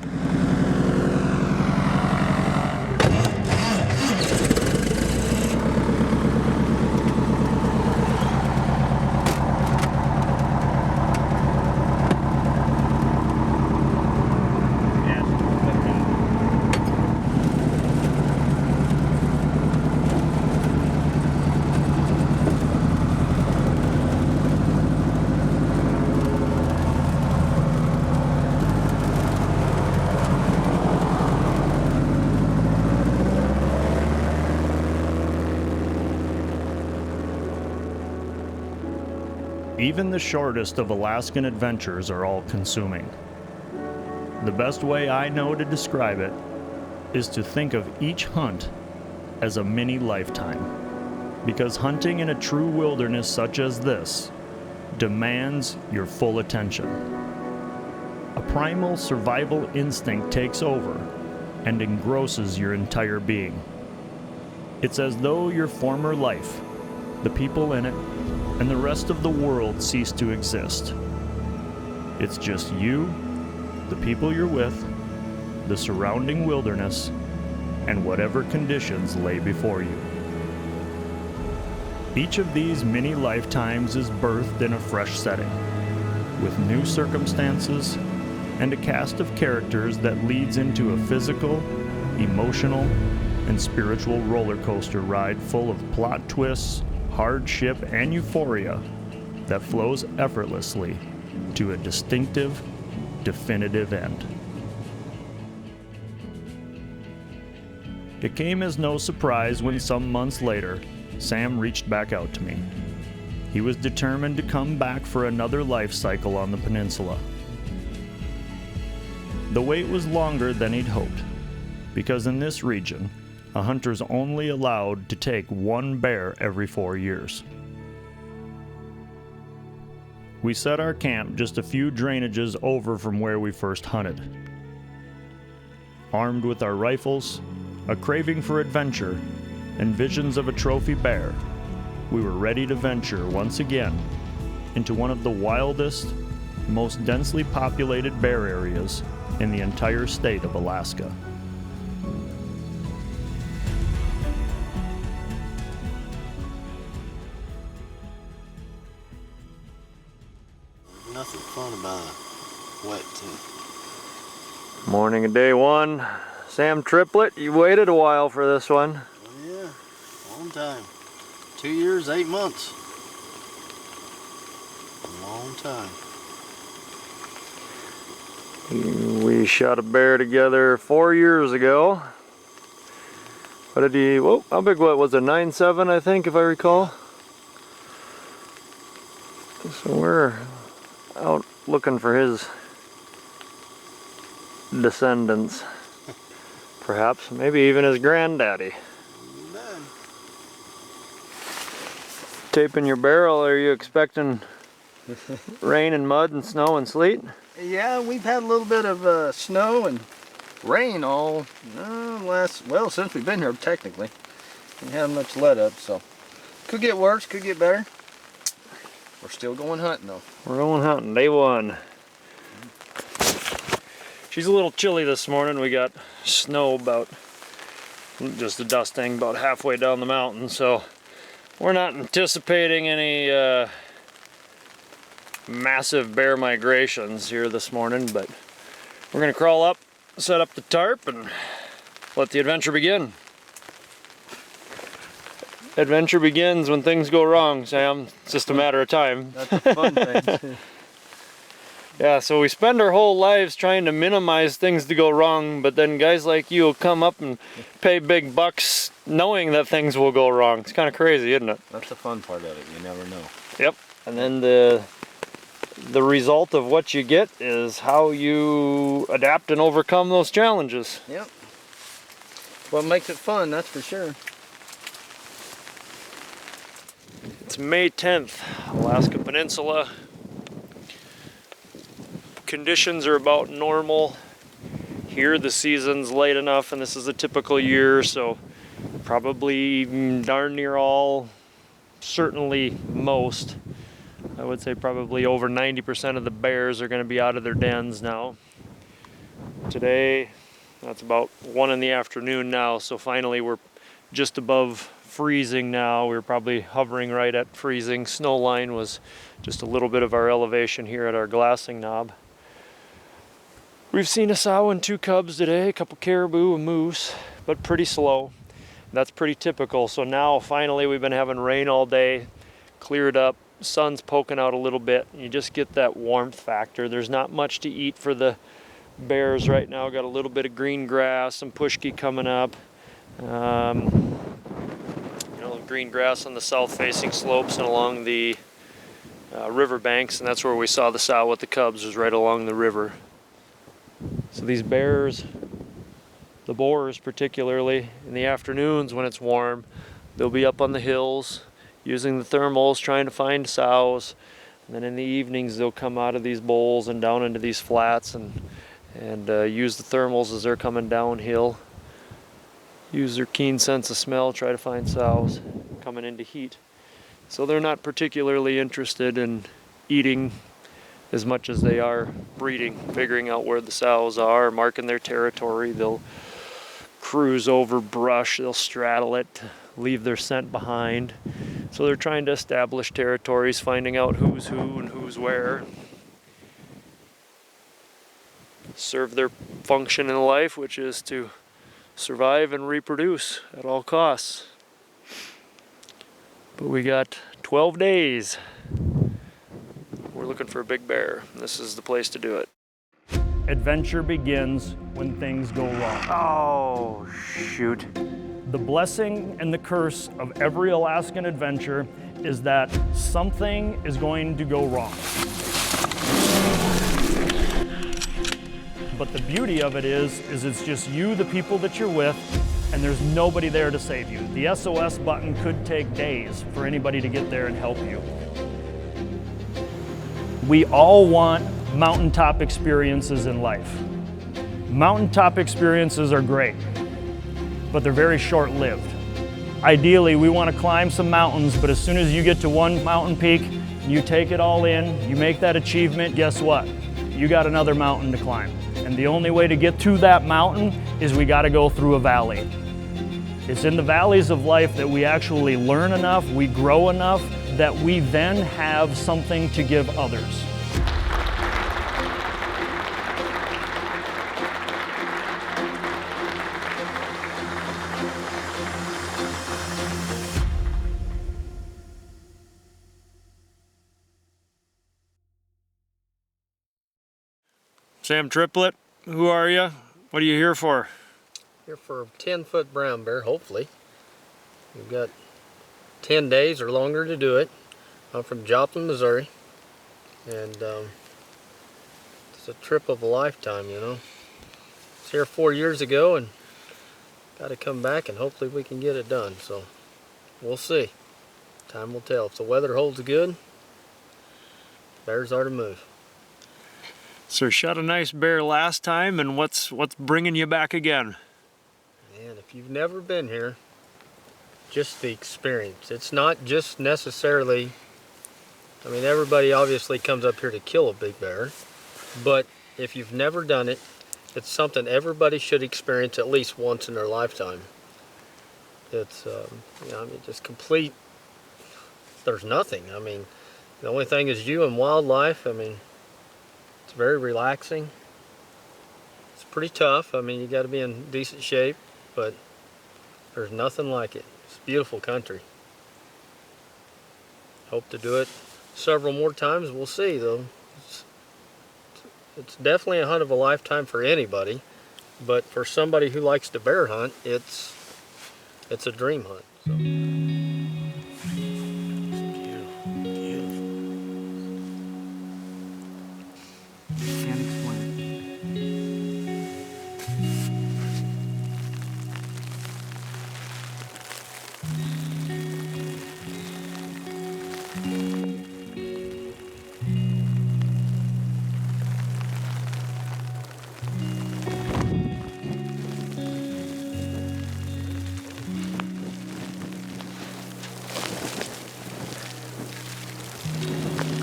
Even the shortest of Alaskan adventures are all-consuming. The best way I know to describe it is to think of each hunt as a mini lifetime, because hunting in a true wilderness such as this demands your full attention. A primal survival instinct takes over and engrosses your entire being. It's as though your former life, the people in it, and the rest of the world cease to exist. It's just you, the people you're with, the surrounding wilderness, and whatever conditions lay before you. Each of these mini lifetimes is birthed in a fresh setting, with new circumstances and a cast of characters that leads into a physical, emotional, and spiritual roller coaster ride full of plot twists, hardship, and euphoria that flows effortlessly to a distinctive, definitive end. It came as no surprise when some months later, Sam reached back out to me. He was determined to come back for another life cycle on the peninsula. The wait was longer than he'd hoped, because in this region, a hunter's only allowed to take one bear every 4 years. We set our camp just a few drainages over from where we first hunted. Armed with our rifles, a craving for adventure, and visions of a trophy bear, we were ready to venture once again into one of the wildest, most densely populated bear areas in the entire state of Alaska. Nothing fun about wet too. Morning of day one. Sam Triplett, you waited a while for this one. Oh yeah, long time. 2 years, 8 months. A long time. We shot a bear together 4 years ago. What did he, whoa, how big was it? 9.7 I think, if I recall. So we're out looking for his descendants. Perhaps, maybe even his granddaddy. None. Taping your barrel, are you expecting rain and mud and snow and sleet? Yeah, we've had a little bit of snow and rain all since we've been here technically. We haven't much let up, so could get worse, could get better. We're still going hunting though. We're going hunting, day one. She's a little chilly this morning. We got snow about, just a dusting, about halfway down the mountain, so we're not anticipating any massive bear migrations here this morning, but we're gonna crawl up, set up the tarp, and let the adventure begin. Adventure begins when things go wrong, Sam. It's just a matter of time. That's a fun thing. Yeah, so we spend our whole lives trying to minimize things to go wrong, but then guys like you will come up and pay big bucks knowing that things will go wrong. It's kind of crazy, isn't it? That's the fun part of it, you never know. Yep. And then the result of what you get is how you adapt and overcome those challenges. Yep. What makes it fun, that's for sure. It's May 10th, Alaska Peninsula. Conditions are about normal. Here the season's late enough and this is a typical year, so probably darn near all, certainly most, I would say probably over 90% of the bears are going to be out of their dens now. Today, that's about 1 in the afternoon now, so finally we're just above freezing now. We're probably hovering right at freezing. Snow line was just a little bit of our elevation here at our glassing knob. We've seen a sow and 2 cubs today, a couple caribou, a moose, but pretty slow. That's pretty typical. So now finally we've been having rain all day, cleared up, sun's poking out a little bit. You just get that warmth factor. There's not much to eat for the bears right now. Got a little bit of green grass, some pushki coming up. Green grass on the south facing slopes and along the river banks, and that's where we saw the sow with the cubs, was right along the river. So these bears, the boars particularly, in the afternoons when it's warm, they'll be up on the hills using the thermals trying to find sows, and then in the evenings they'll come out of these bowls and down into these flats and use the thermals as they're coming downhill. Use their keen sense of smell, try to find sows coming into heat. So they're not particularly interested in eating as much as they are breeding, figuring out where the sows are, marking their territory. They'll cruise over brush, they'll straddle it, leave their scent behind. So they're trying to establish territories, finding out who's who and who's where. Serve their function in life, which is to survive and reproduce at all costs. But we got 12 days. We're looking for a big bear. This is the place to do it. Adventure begins when things go wrong. Oh, shoot. The blessing and the curse of every Alaskan adventure is that something is going to go wrong. But the beauty of it is it's just you, the people that you're with, and there's nobody there to save you. The SOS button could take days for anybody to get there and help you. We all want mountaintop experiences in life. Mountaintop experiences are great. but they're very short-lived. Ideally, we want to climb some mountains, but as soon as you get to one mountain peak, you take it all in, you make that achievement, guess what? You got another mountain to climb. And the only way to get to that mountain is we got to go through a valley. It's in the valleys of life that we actually learn enough, we grow enough, that we then have something to give others. Sam Triplett, who are you? What are you here for? Here for a 10-foot brown bear, hopefully. We've got 10 days or longer to do it. I'm from Joplin, Missouri, and it's a trip of a lifetime, you know. I was here 4 years ago and got to come back and hopefully we can get it done, so we'll see. Time will tell. If the weather holds good, bears are to move. So shot a nice bear last time, and what's bringing you back again? Man, if you've never been here, just the experience. It's not just necessarily, I mean, everybody obviously comes up here to kill a big bear, but if you've never done it, it's something everybody should experience at least once in their lifetime. It's, you know, I mean, just complete, there's nothing. I mean, the only thing is you and wildlife. I mean, it's very relaxing. It's pretty tough. I mean, you got to be in decent shape, but there's nothing like it. It's a beautiful country. Hope to do it several more times. We'll see, though. It's definitely a hunt of a lifetime for anybody, but for somebody who likes to bear hunt, it's a dream hunt. So.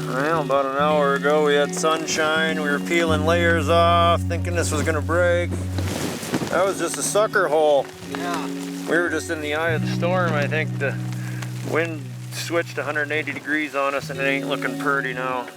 Well, about an hour ago we had sunshine, we were peeling layers off, thinking this was gonna break. That was just a sucker hole. Yeah. We were just in the eye of the storm. I think the wind switched 180 degrees on us and it ain't looking pretty now.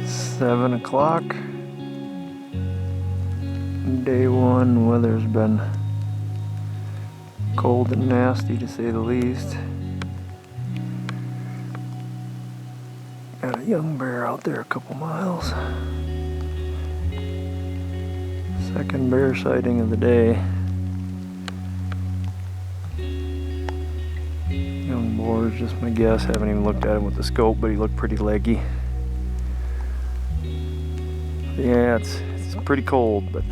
It's 7 o'clock. Day one, weather's been cold and nasty to say the least. Got a young bear out there a couple miles. Second bear sighting of the day. Young boars, just my guess. Haven't even looked at him with the scope, but he looked pretty leggy. Yeah, it's pretty cold, but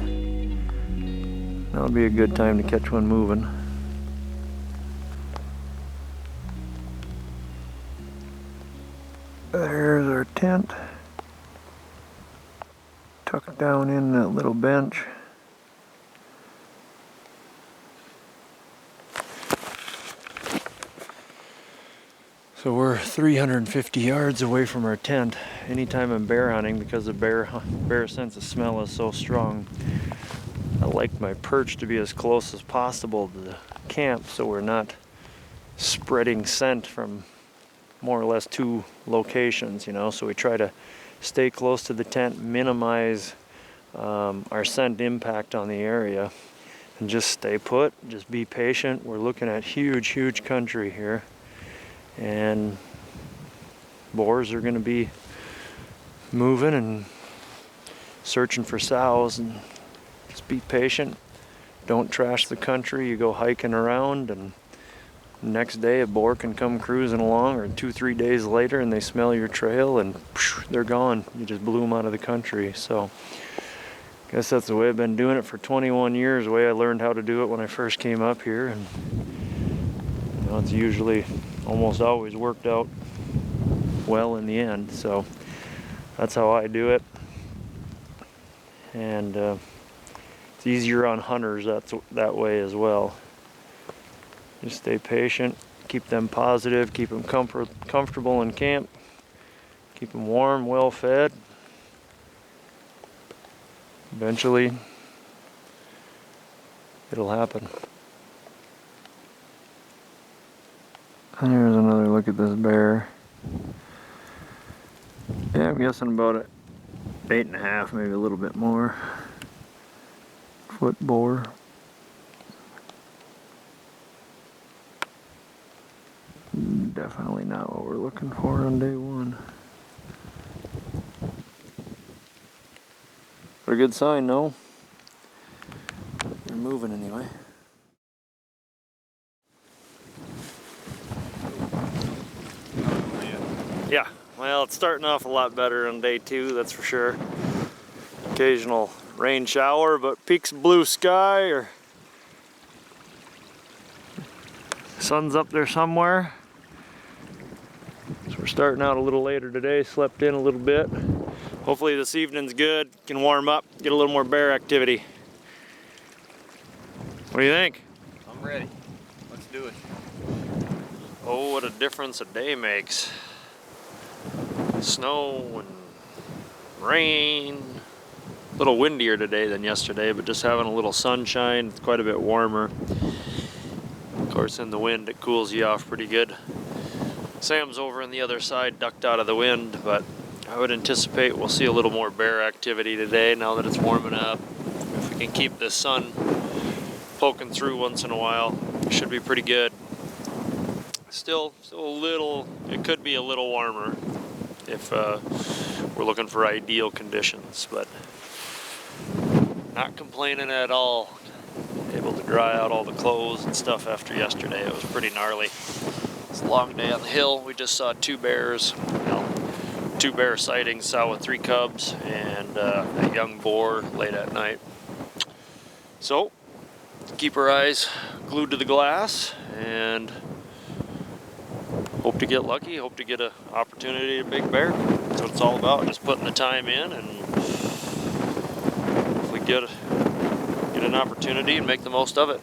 that'll be a good time to catch one moving. There's our tent. Tucked down in that little bench. So we're 350 yards away from our tent. Anytime I'm bear hunting, because the bear sense of smell is so strong, I like my perch to be as close as possible to the camp so we're not spreading scent from more or less two locations, you know. So we try to stay close to the tent, minimize our scent impact on the area, and just stay put, just be patient. We're looking at huge country here, and boars are going to be moving and searching for sows, and just be patient. Don't trash the country. You go hiking around, and next day a boar can come cruising along, or 2-3 days later, and they smell your trail and they're gone. You just blew them out of the country. So Guess that's the way I've been doing it for 21 years, the way I learned how to do it when I first came up here. And you know, it's usually almost always worked out well in the end. So that's how I do it. And it's easier on hunters that way as well. Just stay patient, keep them positive, keep them comfortable in camp, keep them warm, well fed. Eventually, it'll happen. And here's another look at this bear. Yeah, I'm guessing about 8.5, maybe a little bit more. Foot boar. Definitely not what we're looking for on day one. But a good sign, no? They're moving anyway. Yeah, well, it's starting off a lot better on day 2, that's for sure. Occasional rain shower, but peaks of blue sky, or sun's up there somewhere. So we're starting out a little later today, slept in a little bit. Hopefully this evening's good, can warm up, get a little more bear activity. What do you think? I'm ready. Let's do it. Oh, what a difference a day makes. Snow and rain. A little windier today than yesterday, but just having a little sunshine. It's quite a bit warmer. Of course, in the wind, it cools you off pretty good. Sam's over on the other side, ducked out of the wind, but I would anticipate we'll see a little more bear activity today now that it's warming up. If we can keep the sun poking through once in a while, it should be pretty good. Still a little, it could be a little warmer if we're looking for ideal conditions, but not complaining at all. Able to dry out all the clothes and stuff after yesterday. It was pretty gnarly. It's a long day on the hill. We just saw 2 bears. Well, 2 bear sightings, saw with 3 cubs and a young boar late at night. So keep our eyes glued to the glass and hope to get lucky, hope to get an opportunity at a big bear. That's what it's all about, just putting the time in, and if we get an opportunity and make the most of it.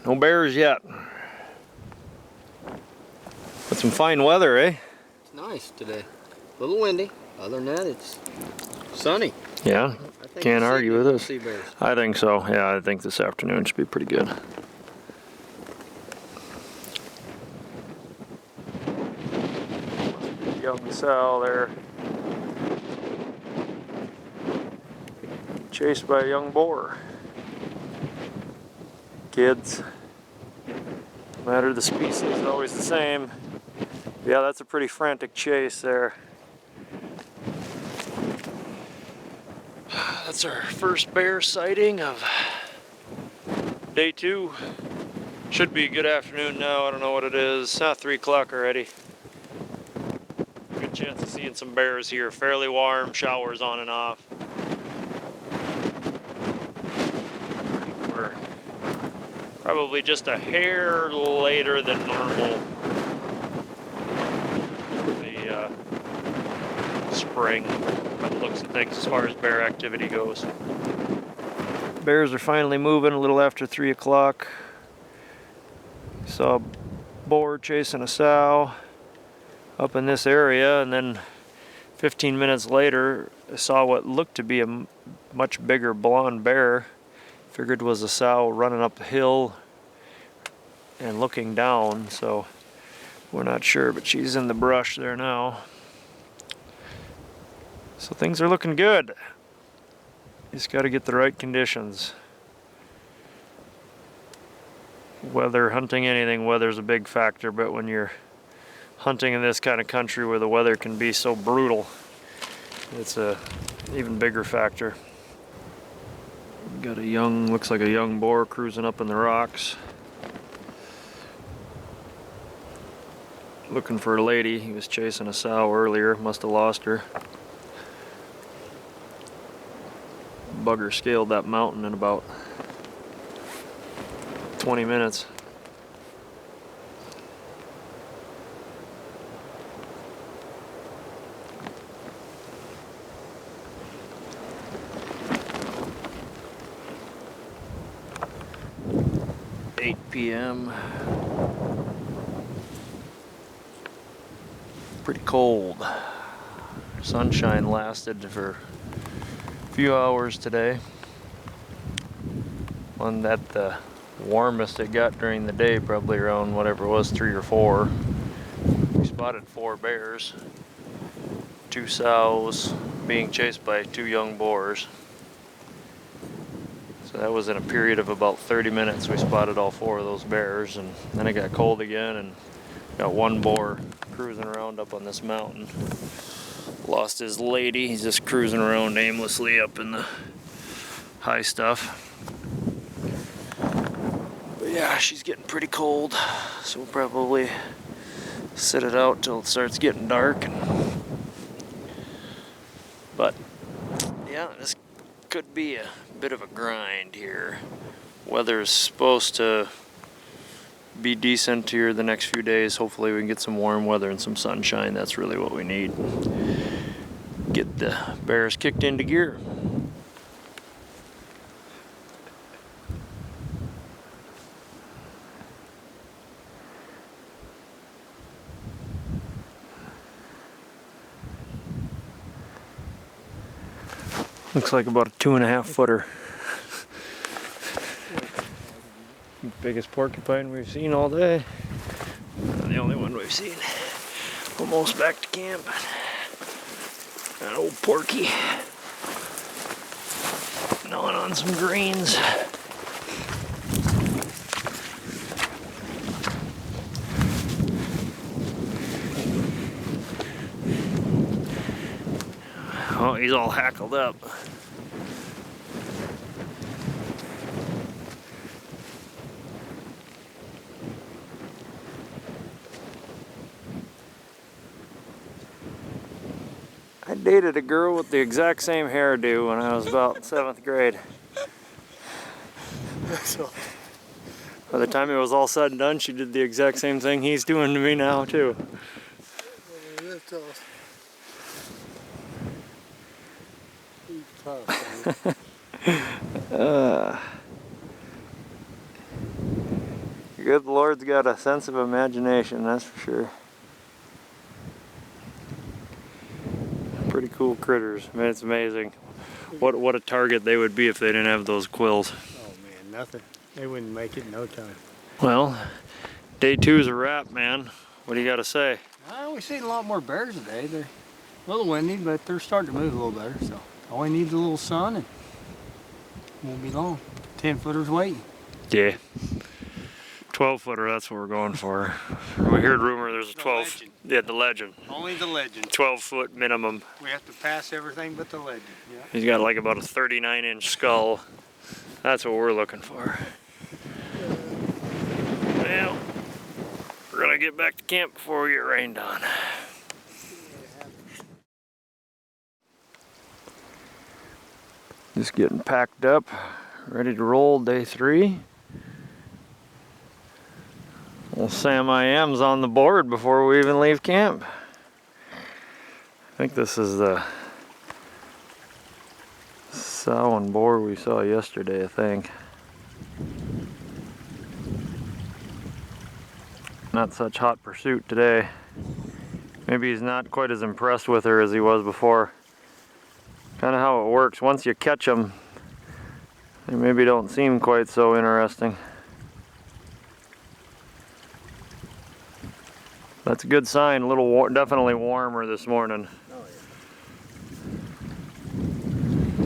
No bears yet. But some fine weather, eh? It's nice today. A little windy. Other than that, it's sunny. Yeah, can't argue with us. See bears. I think so. Yeah, I think this afternoon should be pretty good. Young sow there. Chased by a young boar. Kids. No matter the species, it's always the same. Yeah, that's a pretty frantic chase there. That's our first bear sighting of day 2. Should be a good afternoon now. I don't know what it is. 3 o'clock already. Good chance of seeing some bears here. Fairly warm, showers on and off. We're probably just a hair later than normal. The spring, by the looks of things, as far as bear activity goes. Bears are finally moving a little after 3 o'clock. Saw a boar chasing a sow up in this area, and then 15 minutes later I saw what looked to be a much bigger blonde bear. Figured was a sow running up a hill and looking down, so we're not sure, but she's in the brush there now. So things are looking good. Just got to get the right conditions. Weather, hunting anything, weather's a big factor, but when you're hunting in this kind of country where the weather can be so brutal, it's a even bigger factor. Got a young, looks like a young boar cruising up in the rocks. Looking for a lady. He was chasing a sow earlier, must have lost her. bugger scaled that mountain in about 20 minutes. p.m. Pretty cold. Sunshine lasted for a few hours today. One that the warmest it got during the day, probably around whatever it was, 3 or 4. We spotted 4 bears, 2 sows being chased by 2 young boars. So that was in a period of about 30 minutes. We spotted all 4 of those bears, and then it got cold again and got 1 boar cruising around up on this mountain. Lost his lady. He's just cruising around aimlessly up in the high stuff. But yeah, she's getting pretty cold, so we'll probably sit it out till it starts getting dark. But yeah, this could be a bit of a grind here. Weather's supposed to be decent here the next few days. Hopefully we can get some warm weather and some sunshine. That's really what we need. Get the bears kicked into gear. Looks like about a 2.5 footer. Biggest porcupine we've seen all day. The only one we've seen. Almost back to camp. An old porky. Gnawing on some greens. Oh, he's all hackled up. I dated a girl with the exact same hairdo when I was about 7th grade. By the time it was all said and done, she did the exact same thing he's doing to me now, too. Good Lord's got a sense of imagination, that's for sure. Pretty cool critters. Man, it's amazing what a target they would be if they didn't have those quills. Oh man, nothing. They wouldn't make it in no time. Well, day 2's a wrap, man. What do you got to say? We've seen a lot more bears today. They're a little windy, but they're starting to move a little better. So all we need is a little sun, and it won't be long. 10-footers waiting. Yeah. 12-footer, that's what we're going for. We heard rumor there's a 12. Legend. Yeah, the legend. Only the legend. 12-foot minimum. We have to pass everything but the legend. Yeah. He's got like about a 39-inch skull. That's what we're looking for. Well, we're gonna get back to camp before we get rained on. Just getting packed up, ready to roll day 3. Well, Sam I Am's on the board before we even leave camp. I think this is the sow and boar we saw yesterday, I think. Not such hot pursuit today. Maybe he's not quite as impressed with her as he was before. Kind of how it works. Once you catch them, they maybe don't seem quite so interesting. That's a good sign. A little definitely warmer this morning. Oh,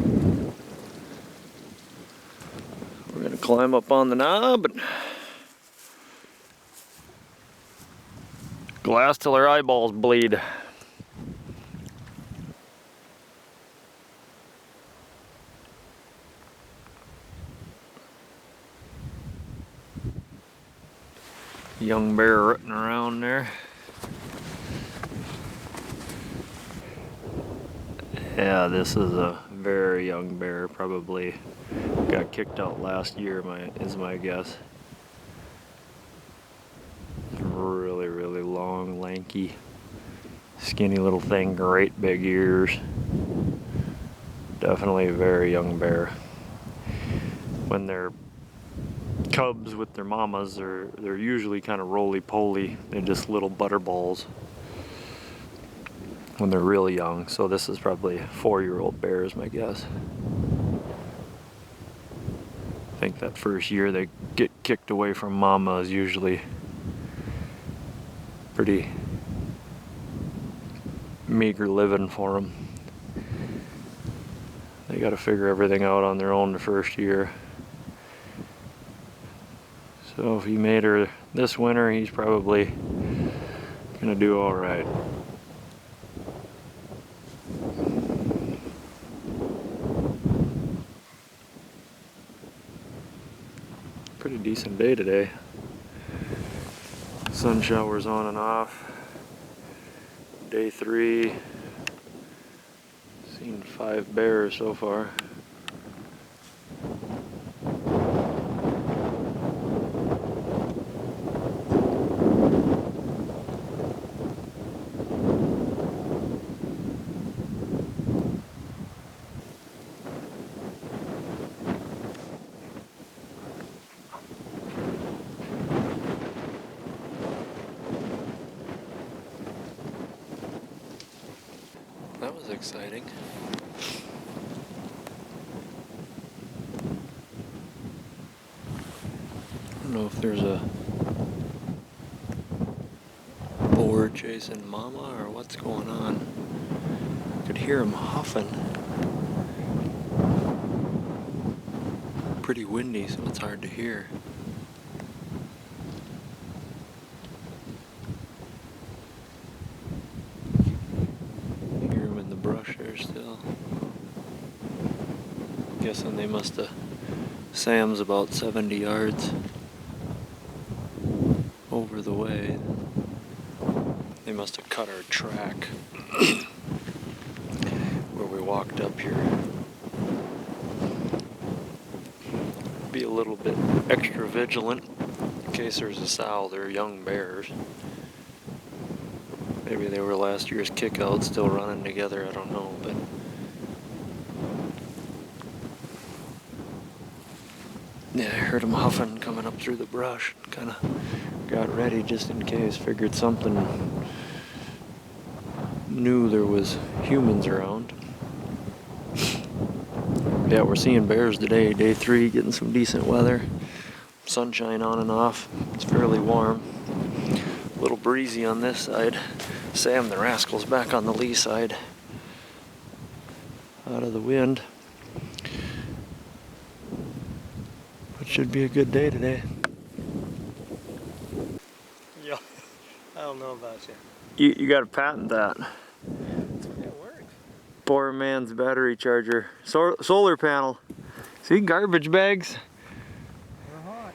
yeah. We're gonna climb up on the knob and glass till our eyeballs bleed. Young bear rooting around there. Yeah, this is a very young bear, probably got kicked out last year, is my guess. Really, really long, lanky, skinny little thing, great big ears. Definitely a very young bear. When they're cubs with their mamas, they're usually kind of roly-poly. They're just little butterballs when they're really young. So this is probably a 4-year-old bear is my guess. I think that first year they get kicked away from mama is usually pretty meager living for them. They got to figure everything out on their own the first year. So if he made her this winter, he's probably gonna do all right. Pretty decent day today. Sun showers on and off. Day 3. Seen 5 bears so far. That was exciting. I don't know if there's a boar chasing mama or what's going on. I could hear him huffing. Pretty windy, so it's hard to hear. Brush there still. Guessing they must have. Sam's about 70 yards over the way. They must have cut our track where we walked up here. Be a little bit extra vigilant in case there's a sow. They're young bears. Maybe they were last year's kickouts still running together, I don't know, but yeah, I heard them huffing coming up through the brush. Kind of got ready just in case, figured something knew there was humans around. Yeah, we're seeing bears today, day 3, getting some decent weather. Sunshine on and off, it's fairly warm. A little breezy on this side. Sam the rascal's back on the lee side, out of the wind. It should be a good day today. Yeah, I don't know about you. You got to patent that. It works. Poor man's battery charger. Solar panel. See, garbage bags. They're hot.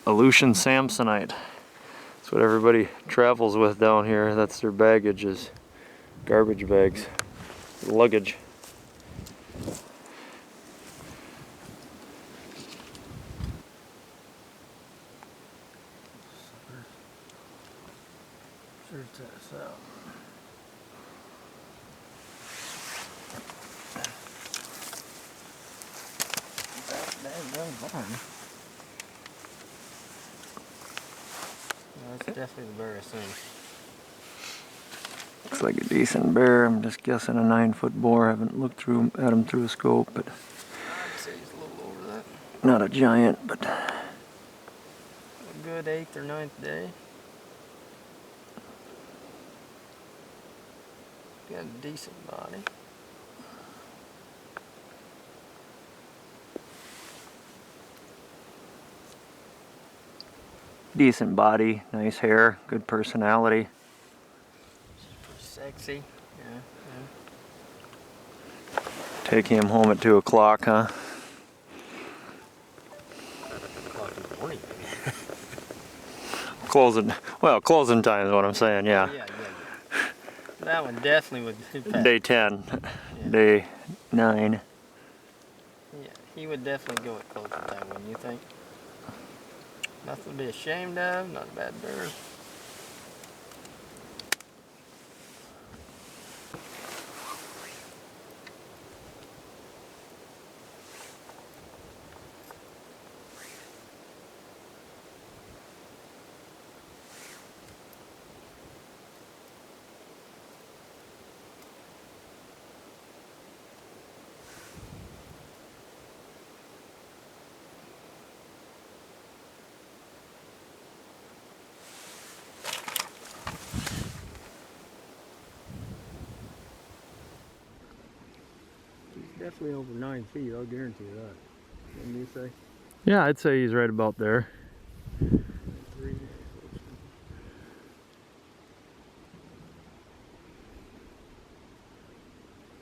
Aleutian Samsonite. That's what everybody travels with down here. That's their baggage, is garbage bags, luggage. Sure test out. That barn. That's definitely the bear I seen. Looks like a decent bear. I'm just guessing a 9-foot boar. I haven't looked at him through a scope, but I'd say he's a little over that. not a giant, but A good 8th or 9th day. Got a decent body. decent body, nice hair, good personality. Pretty sexy. Yeah. Take him home at 2 o'clock, huh? O'clock in the morning. Closing time is what I'm saying, yeah. Yeah. that one definitely would pass. Day 10, Yeah. day 9. Yeah, he would definitely go at close at that one, you think? Nothing to be ashamed of, not bad bears. Definitely over 9 feet, I'll guarantee you that. What do you say? Yeah, I'd say he's right about there. 3.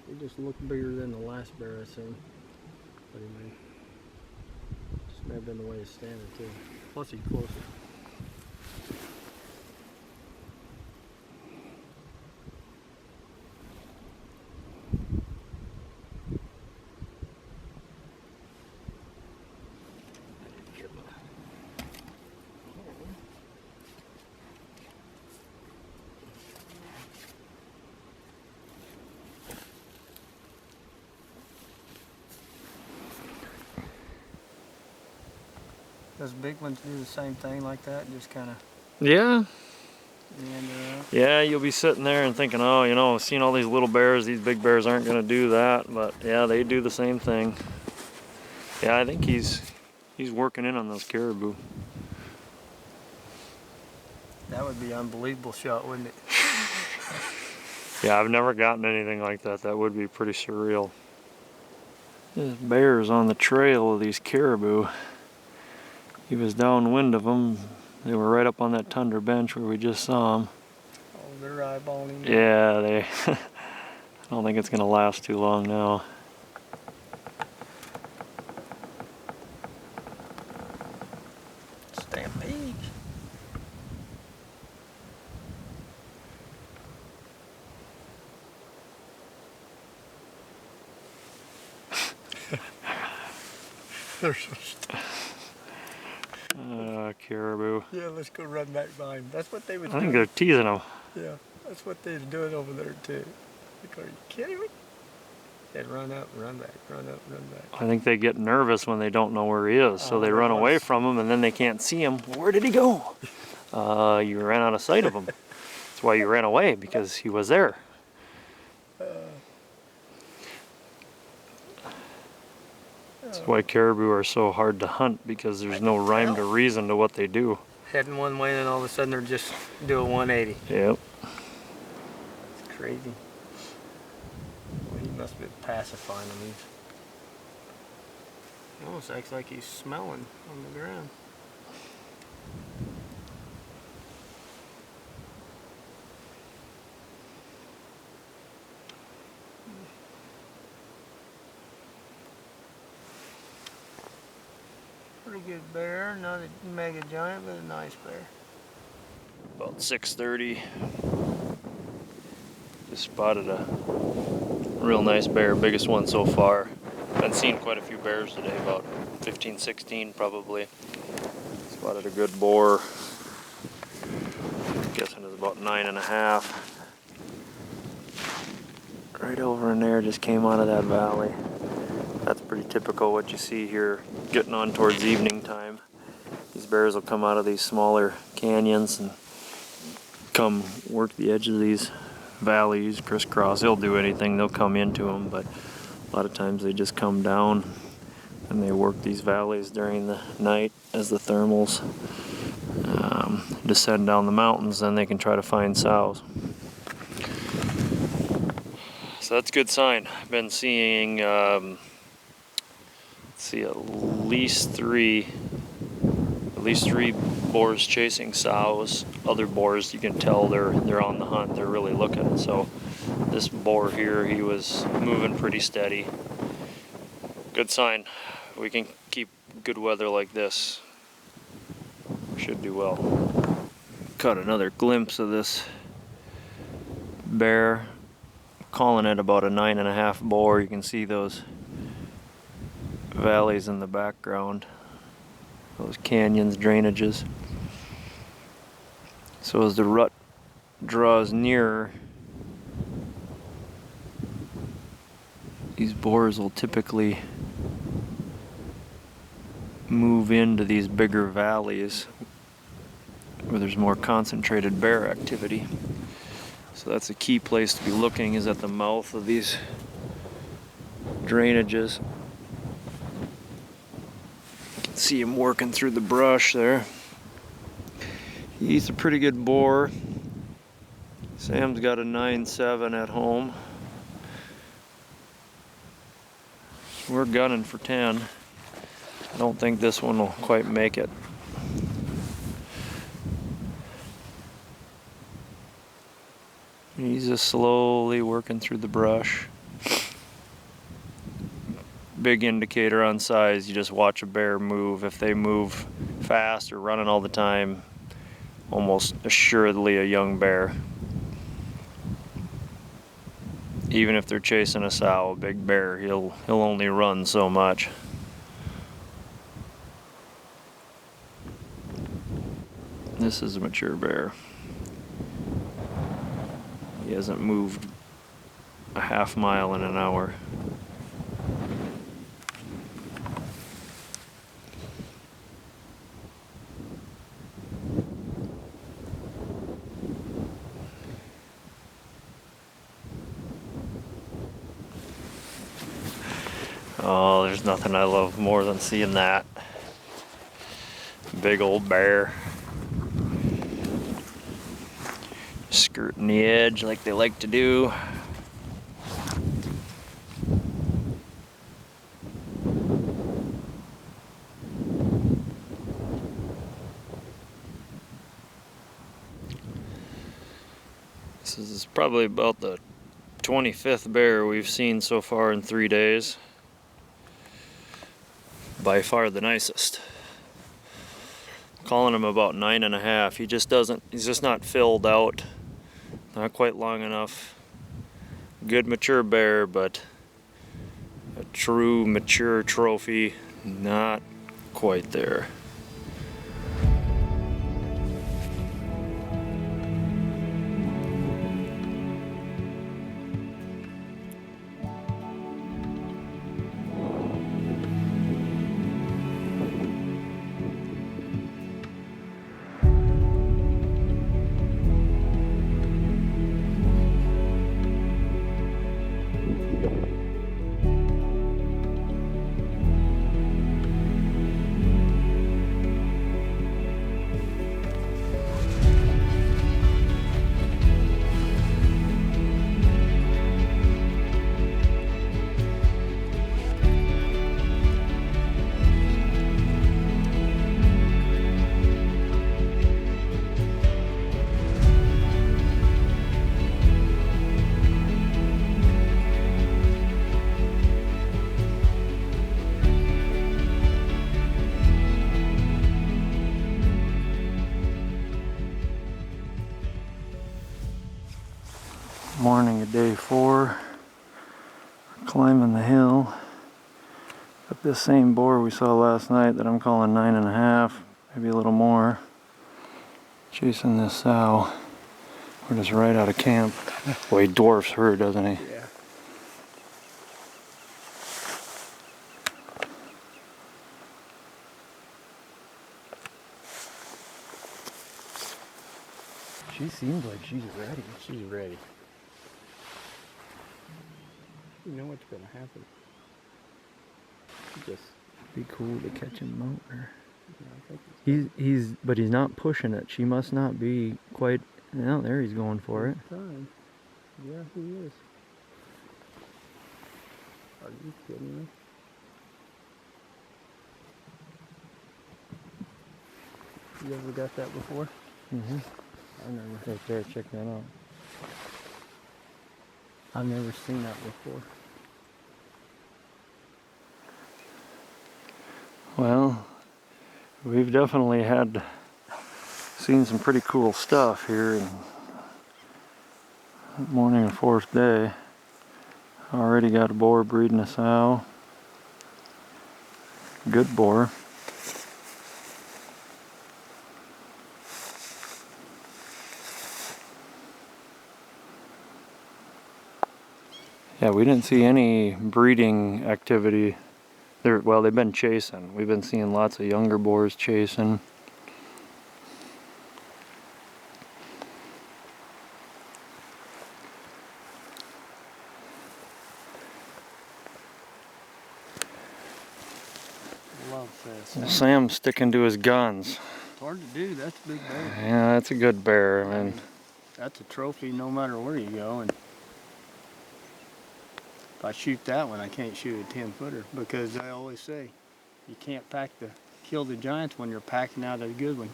They just look bigger than the last bear I seen. What do you mean? Just may have been the way he's standing too. Plus he's closer. Those big ones do the same thing like that, just kind of Yeah. meander out. Yeah, you'll be sitting there and thinking, oh, you know, seeing all these little bears, these big bears aren't going to do that. But yeah, they do the same thing. Yeah, I think he's working in on those caribou. That would be an unbelievable shot, wouldn't it? Yeah, I've never gotten anything like that. That would be pretty surreal. There's bears on the trail of these caribou. He was downwind of them. They were right up on that tundra bench where we just saw them. Oh, they're eyeballing him. Yeah, they. I don't think it's gonna last too long now. Stampede. They're so Caribou. Yeah, let's go run back by him. That's what they would do. I think they're teasing them. Yeah, that's what they're doing over there too. Like, are you kidding me? They'd run up, run back, run up, run back. I think they get nervous when they don't know where he is, so they run away from him, and then they can't see him. Where did he go? You ran out of sight of him. That's why you ran away, because he was there. That's why caribou are so hard to hunt, because there's no rhyme to reason to what they do. Heading one way, and then all of a sudden they're just do a 180. Yep. It's crazy. Well, he must be pacifying them. He almost acts like he's smelling on the ground. Pretty good bear, not a mega giant, but a nice bear. About 6:30. Just spotted a real nice bear, biggest one so far. Been seeing quite a few bears today, about 15, 16 probably. Spotted a good boar. Guessing it's about 9.5. Right over in there, just came out of that valley. That's pretty typical what you see here getting on towards evening time. These bears will come out of these smaller canyons and come work the edge of these valleys, crisscross. They'll do anything, they'll come into them, but a lot of times they just come down and they work these valleys during the night as the thermals descend down the mountains. Then they can try to find sows. So that's a good sign. I've been seeing at least three boars chasing sows. Other boars, you can tell they're on the hunt. They're really looking. So this boar here, he was moving pretty steady. Good sign. We can keep good weather like this. We should do well. Caught another glimpse of this bear. Calling it about a 9.5 boar. You can see those valleys in the background, those canyons, drainages. So as the rut draws nearer, these boars will typically move into these bigger valleys where there's more concentrated bear activity. So that's a key place to be looking, is at the mouth of these drainages. You can see him working through the brush there. He's a pretty good boar. Sam's got a 9.7 at home. We're gunning for 10. I don't think this one will quite make it. He's just slowly working through the brush. Big indicator on size, you just watch a bear move. If they move fast or running all the time, almost assuredly a young bear. Even if they're chasing a sow, a big bear, he'll only run so much. This is a mature bear. He hasn't moved a half mile in an hour. Oh, there's nothing I love more than seeing that. Big old bear. Skirting the edge like they like to do. This is probably about the 25th bear we've seen so far in 3 days. By far the nicest. Calling him about 9.5. He's just not filled out. Not quite long enough. Good mature bear, but a true mature trophy, not quite there. Morning of day 4, climbing the hill. Got this same boar we saw last night that I'm calling 9.5, maybe a little more. Chasing this sow. We're just right out of camp. Well, he dwarfs her, doesn't he? Yeah. She seems like she's ready. She's ready. You know what's gonna happen. Just be cool to catch him out there. yeah, But he's not pushing it. She must not be quite. Well, there he's going for it. time. Yeah, he is. Are you kidding me? You ever got that before? Mm-hmm. I've never. Right there, check that out. I've never seen that before. Well, we've definitely seen some pretty cool stuff here, and Morning of fourth day. Already got a boar breeding a sow. Good boar. Yeah, we didn't see any breeding activity. Well, they've been chasing. We've been seeing lots of younger boars chasing. Love this. Sam's sticking to his guns. It's hard to do. That's a big bear. Yeah, that's a good bear. I mean, that's a trophy no matter where you go. And if I shoot that one, I can't shoot a 10-footer because I always say you can't kill the giants when you're packing out a good one.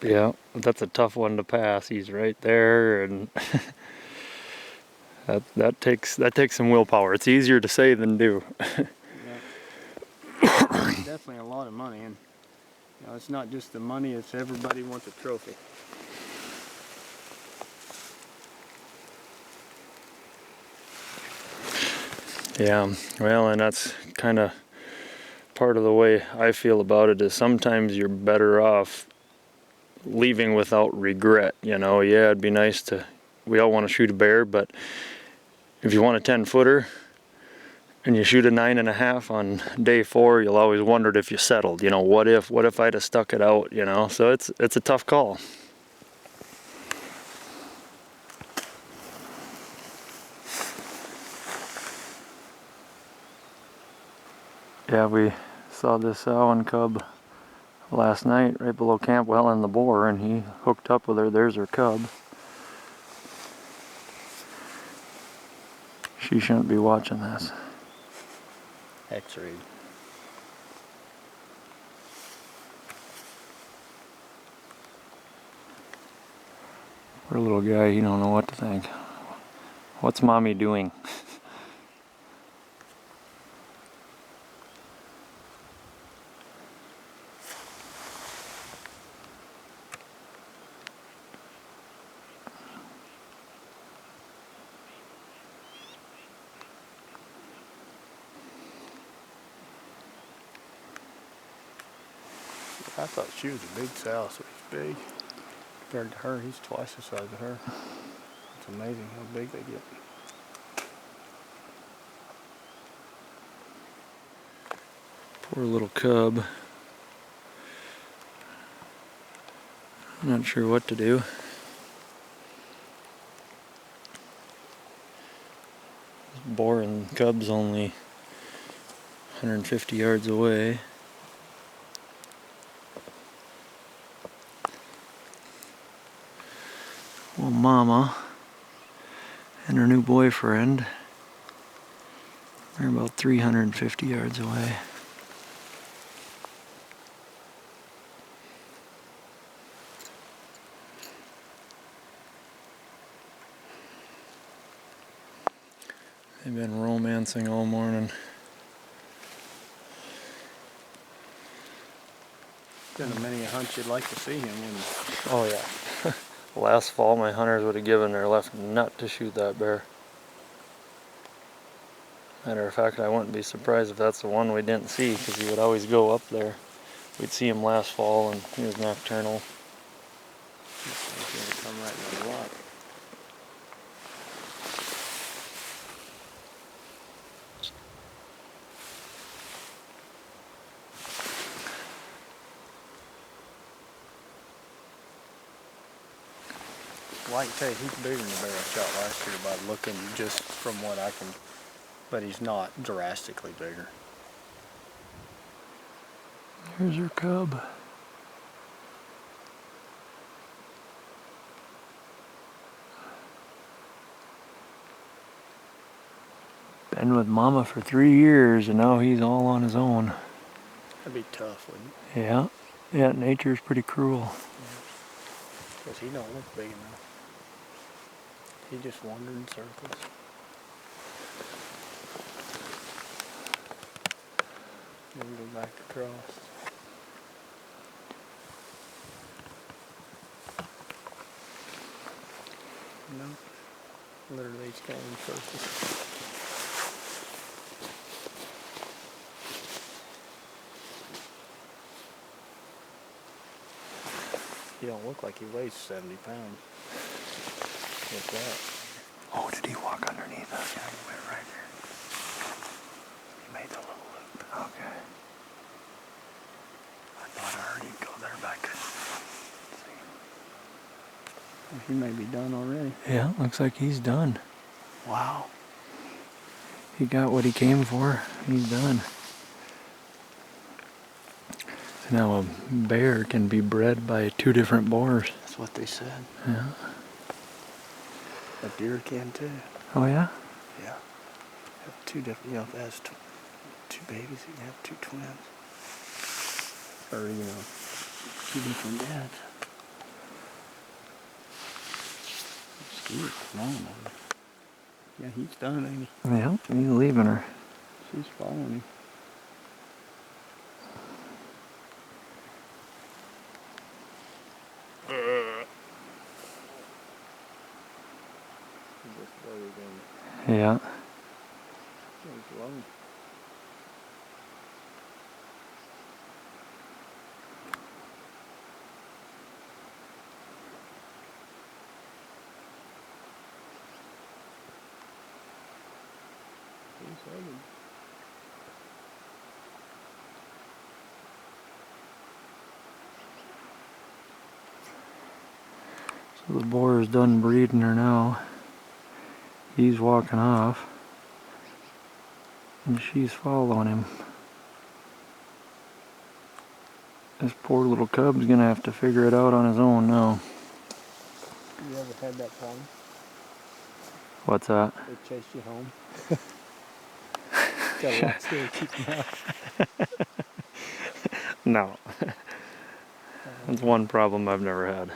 yeah, that's a tough one to pass. He's right there, and that takes some willpower. It's easier to say than do. It's definitely a lot of money, and it's not just the money, it's everybody wants a trophy. Yeah, well, and that's kind of part of the way I feel about it is sometimes you're better off leaving without regret. Yeah, it'd be nice we all want to shoot a bear, but if you want a 10-footer and you shoot a 9.5 on day 4, you'll always wondered if you settled. What if I'd have stuck it out? So it's a tough call. Yeah, we saw this sow and cub last night right below camp, well in the boar, and he hooked up with her. There's her cub. She shouldn't be watching this. X-ray. Poor little guy, he don't know what to think. What's mommy doing? I thought she was a big sow, so he's big. Compared to her, he's twice the size of her. It's amazing how big they get. Poor little cub. I'm not sure what to do. This boar and cub's only 150 yards away. Well, Mama and her new boyfriend are about 350 yards away. They've been romancing all morning. Been a many a hunt you'd like to see him in. Oh yeah. Last fall my hunters would have given their left nut to shoot that bear. Matter of fact, I wouldn't be surprised if that's the one we didn't see, because he would always go up there. We'd see him last fall and he was nocturnal. He's gonna come right in the block. Well, I can tell you, he's bigger than the bear I shot last year by looking just from what I can, but he's not drastically bigger. Here's her cub. Been with Mama for 3 years and now he's all on his own. That'd be tough, wouldn't it? Yeah. Yeah, nature's pretty cruel. Because he don't look big enough. He just wandered in circles. Then go back across. know. Literally, it's kind of perfect. He don't look like he weighs 70 pounds. What's that? Oh, did he walk underneath us? Yeah, he went right there. He made the little loop. Okay. I thought I heard he'd go there, but I couldn't see. He may be done already. Yeah, looks like he's done. Wow. He got what he came for. He's done. So now a bear can be bred by 2 different boars. That's what they said. Yeah. A deer can too. Oh yeah? Yeah. Have 2 different, if it has 2 babies, you can have 2 twins. Or, 2 different dads. She's long. Yeah, he's done, ain't he? Yeah, he's leaving her. She's following him. Yeah. He's low. He's headed. So the boar is done breeding her now. He's walking off. And she's following him. This poor little cub's gonna have to figure it out on his own now. You ever had that problem? What's that? They chased you home? Gotta watch there and keep them out. No. That's one problem I've never had.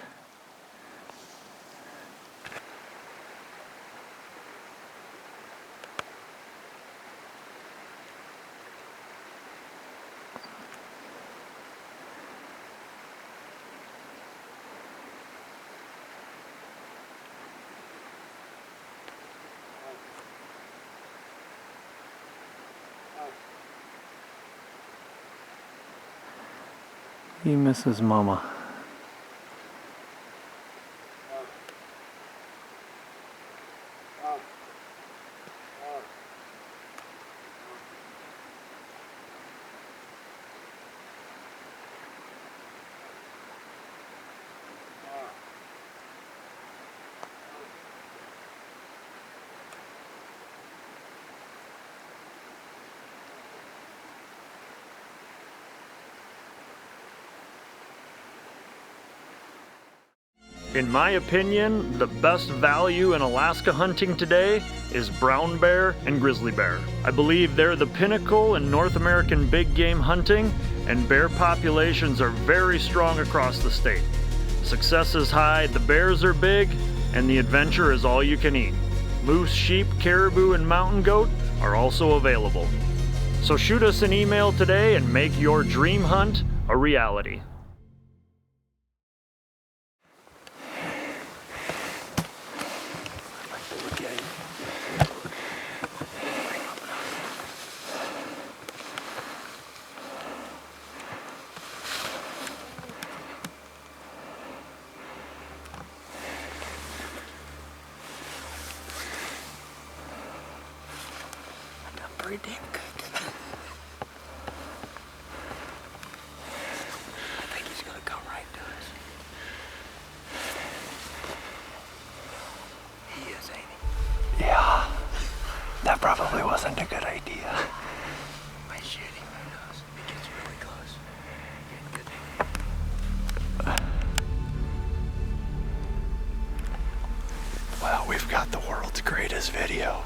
He misses Mama. In my opinion, the best value in Alaska hunting today is brown bear and grizzly bear. I believe they're the pinnacle in North American big game hunting, and bear populations are very strong across the state. Success is high, the bears are big, and the adventure is all you can eat. Moose, sheep, caribou, and mountain goat are also available. So shoot us an email today and make your dream hunt a reality. Pretty damn good. I think he's gonna come right to us. He is, ain't he? Yeah, that probably wasn't a good idea. Might shoot him, who knows? If he gets really close. Well, we've got the world's greatest video.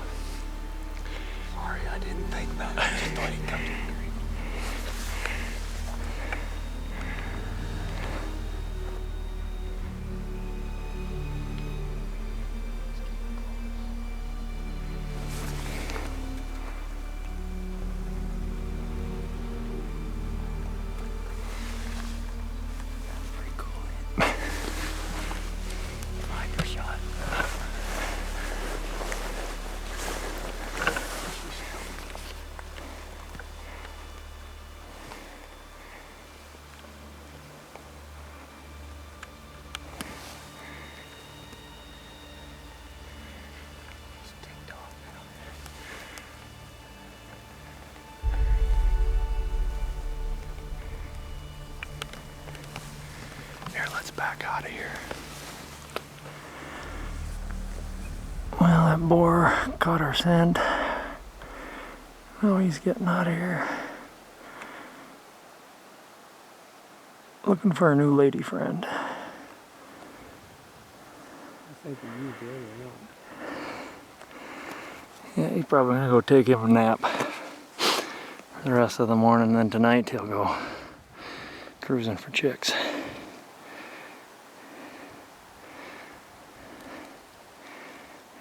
Sorry, I didn't think about it. I just thought he'd come to me. Pretty cool. Like your shot. back out of here. Well, that boar caught our scent. Oh, he's getting out of here. Looking for a new lady friend. I think you did or not. Yeah, he's probably gonna go take him a nap for the rest of the morning, then tonight he'll go cruising for chicks.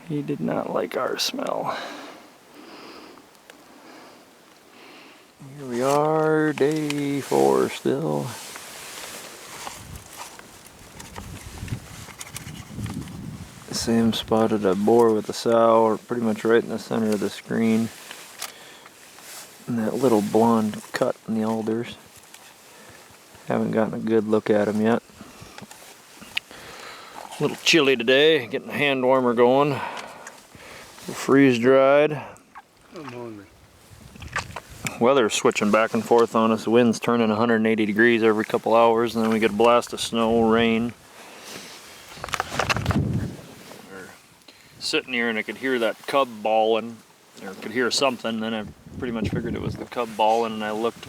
He did not like our smell. Here we are, day 4 still. Sam spotted a boar with a sow, or pretty much right in the center of the screen. And that little blonde cut in the alders. Haven't gotten a good look at him yet. A little chilly today, getting the hand warmer going. Freeze dried. I'm hungry. Weather's switching back and forth on us. The wind's turning 180 degrees every couple hours, and then we get a blast of snow, rain. We're sitting here and I could hear that cub bawling, or could hear something, then I pretty much figured it was the cub bawling, and I looked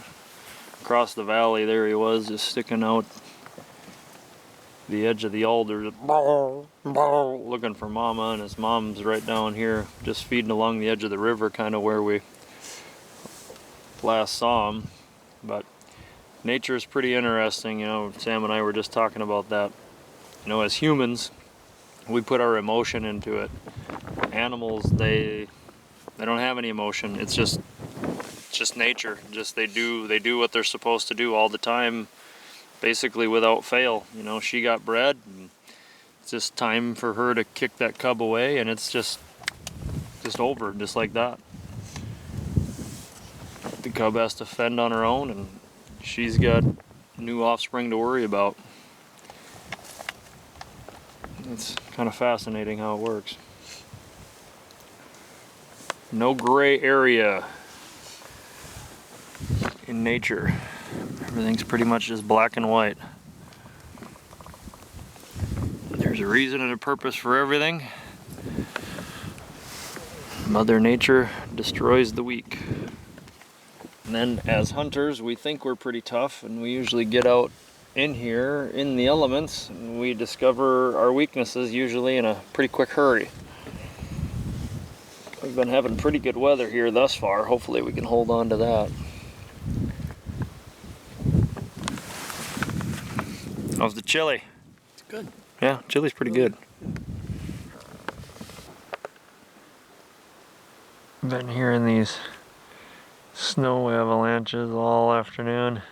across the valley. There he was, just sticking out the edge of the alders, looking for mama, and his mom's right down here, just feeding along the edge of the river, kind of where we last saw him. But nature is pretty interesting, you know. Sam and I were just talking about that. You know, as humans, we put our emotion into it. Animals, they don't have any emotion. It's just nature. Just they do what they're supposed to do all the time, basically without fail. You know, she got bred, and it's just time for her to kick that cub away, and it's just over, just like that. The cub has to fend on her own, and she's got new offspring to worry about. It's kind of fascinating how it works. No gray area in nature. Everything's pretty much just black and white. There's a reason and a purpose for everything. Mother Nature destroys the weak. And then as hunters, we think we're pretty tough, and we usually get out in here in the elements, and we discover our weaknesses usually in a pretty quick hurry. We've been having pretty good weather here thus far. Hopefully we can hold on to that. How's the chili? It's good. Yeah, chili's pretty good. Been hearing these snow avalanches all afternoon.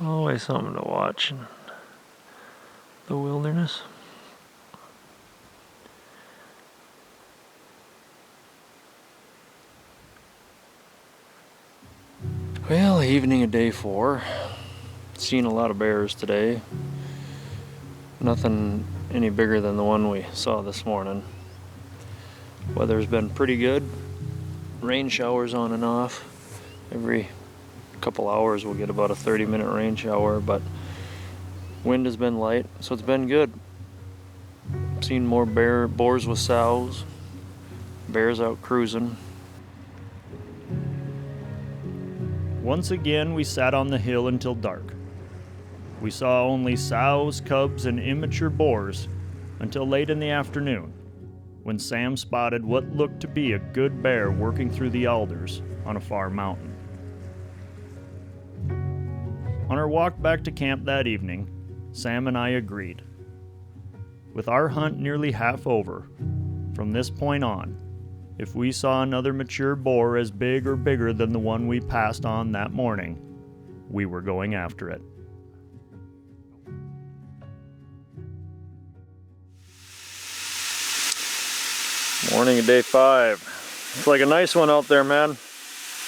Always something to watch in the wilderness. Well, evening of day 4. Seen a lot of bears today. Nothing any bigger than the one we saw this morning. Weather's been pretty good. Rain showers on and off. Every couple hours we'll get about a 30-minute rain shower, but wind has been light, so it's been good. Seen more boars with sows, bears out cruising. Once again, we sat on the hill until dark. We saw only sows, cubs, and immature boars until late in the afternoon, when Sam spotted what looked to be a good bear working through the alders on a far mountain. On our walk back to camp that evening, Sam and I agreed. With our hunt nearly half over, from this point on, if we saw another mature boar as big or bigger than the one we passed on that morning, we were going after it. Morning of day 5. It's like a nice one out there, man.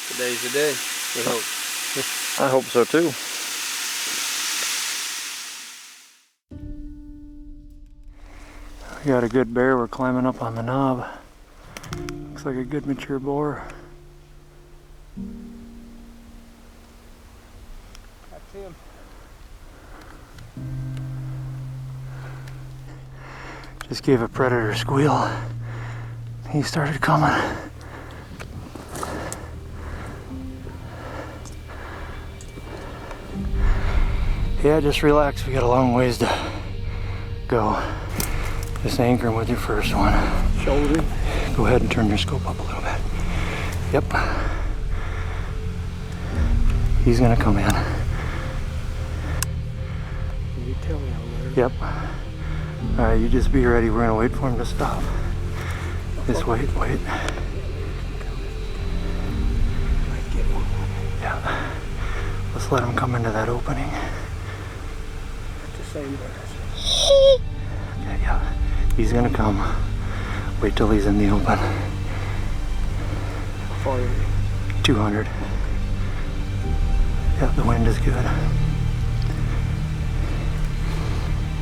Today's the day. We hope. I hope so too. We got a good bear. We're climbing up on the knob. Looks like a good mature boar. That's him. Just gave a predator squeal. He started coming. Yeah, just relax. We got a long ways to go. Just anchor him with your first one. Shoulder. Go ahead and turn your scope up a little bit. Yep. He's gonna come in. Can you tell me how low? Yep. Alright, you just be ready. We're gonna wait for him to stop. Just wait. Yeah. Let's let him come into that opening. The same bird. Okay, yeah. He's gonna come. Wait till he's in the open. 200. Yeah, the wind is good.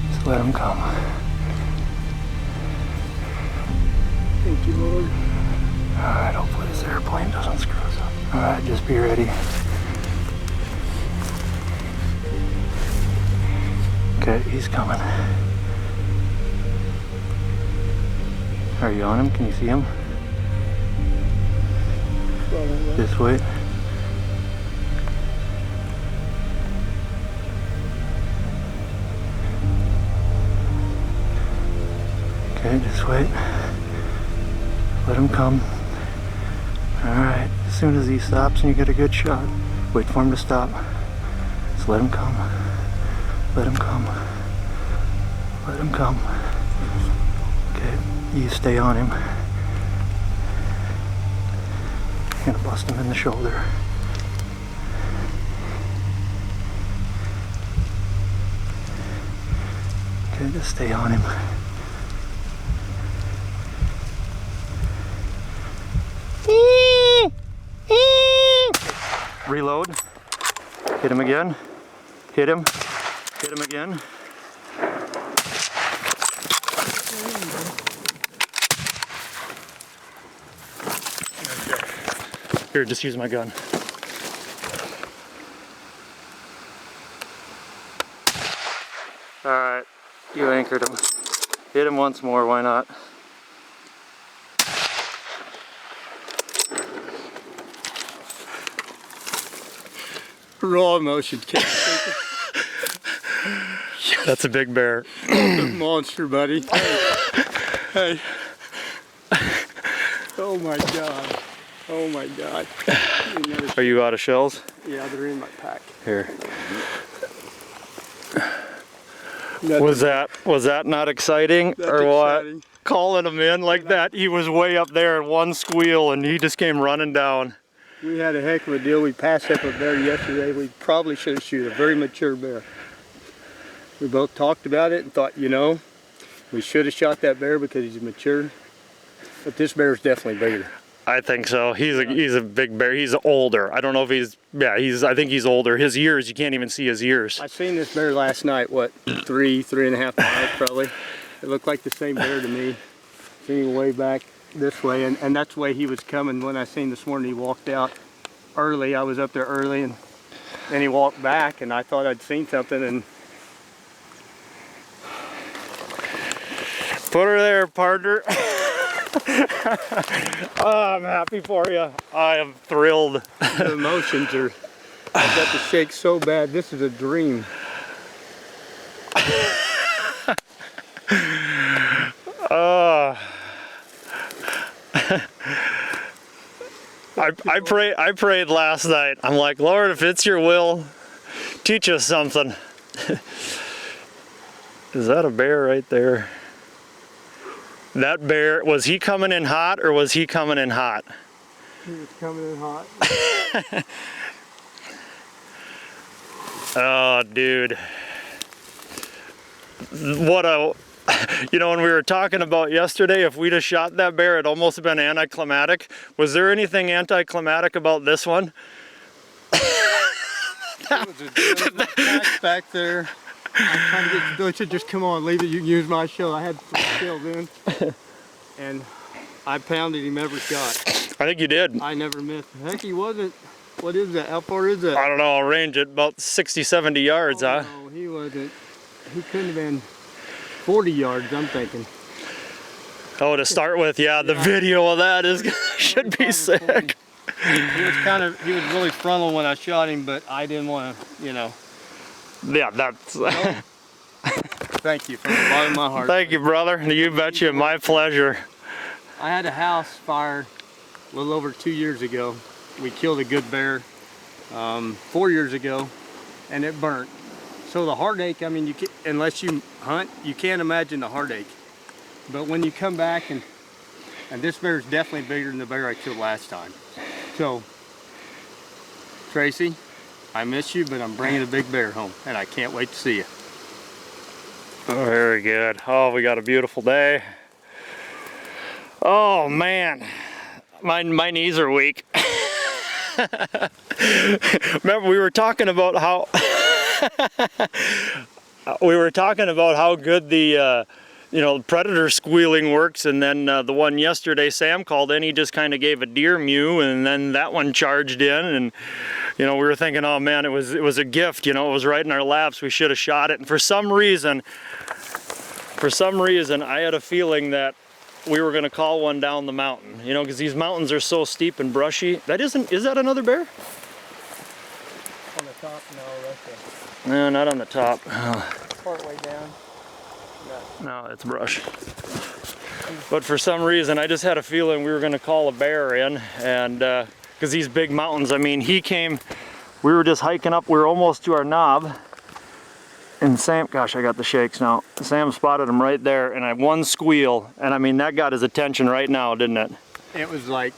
Just let him come. Thank you, Lord. Alright, hopefully this airplane doesn't screw us up. Alright, just be ready. Okay, he's coming. Are you on him? Can you see him? Just wait. Okay, just wait. Let him come. Alright, as soon as he stops and you get a good shot, wait for him to stop. Just let him come. Let him come. Let him come. Okay, you stay on him. You're gonna bust him in the shoulder. Okay, just stay on him. Reload. Hit him again. Hit him. Hit him again. Here, just use my gun. Alright, you anchored him. Hit him once more, why not? Raw emotion. That's a big bear. Monster, buddy. Hey. Oh my God. Oh my God. Are you out of shells? Yeah, they're in my pack. Here. Nothing. Was that not exciting? That's or what? exciting. Calling him in like that. He was way up there in one squeal and he just came running down. We had a heck of a deal. We passed up a bear yesterday. We probably should have shot a very mature bear. We both talked about it and thought, you know, we should have shot that bear because he's mature. But this bear is definitely bigger. I think so. He's a big bear. He's older. I don't know if I think he's older. His ears, you can't even see his ears. I seen this bear last night, what, 3.5 miles probably. It looked like the same bear to me. Seen him way back this way, and that's the way he was coming when I seen this morning. He walked out early. I was up there early, and then he walked back, and I thought I'd seen something, and Put her there, partner. Oh, I'm happy for you. I am thrilled. the emotions are, I've got to shake so bad. This is a dream. I prayed last night. I'm like, Lord, if it's your will, teach us something. Is that a bear right there? That bear, was he coming in hot or was he coming in hot? He was coming in hot. Oh, dude. What a... You know, when we were talking about yesterday, if we'd have shot that bear, it'd almost been anticlimactic. Was there anything anticlimactic about this one? There was a pack back there. I'm trying to get Billy said, just come on, leave it. You can use my shell. I had 3 shells in, and I pounded him every shot. I think you did. I never missed. Heck, he wasn't. What is that? How far is that? I don't know, I'll range it about 60, 70 yards, huh? No, he wasn't. He couldn't have been 40 yards, I'm thinking. Oh, to start with, yeah, the video of that is should be sick. He was really frontal when I shot him, but I didn't want to, you know. Yeah, that's... Thank you from the bottom of my heart. Thank you, brother. You betcha, my pleasure. I had a house fire a little over 2 years ago. We killed a good bear 4 years ago, and it burnt. So the heartache, I mean, you can't, unless you hunt, you can't imagine the heartache. But when you come back, and this bear is definitely bigger than the bear I killed last time. So, Tracy, I miss you, but I'm bringing a big bear home, and I can't wait to see you. Oh, very good. Oh, we got a beautiful day. Oh, man. My knees are weak. Remember, we were talking about how good the you know, predator squealing works, and then the one yesterday Sam called in, he just kind of gave a deer mew, and then that one charged in, and you know, we were thinking, oh man, it was a gift, you know, it was right in our laps, we should have shot it. And for some reason I had a feeling that we were going to call one down the mountain, you know, because these mountains are so steep and brushy. Is that another bear? On the top, no, that's No, not on the top. part way down. No, it's brush. But for some reason, I just had a feeling we were going to call a bear in, and because these big mountains, I mean, we were just hiking up, we were almost to our knob, and Sam, gosh, I got the shakes now. Sam spotted him right there, and I had one squeal, and I mean, that got his attention right now, didn't it? It was like,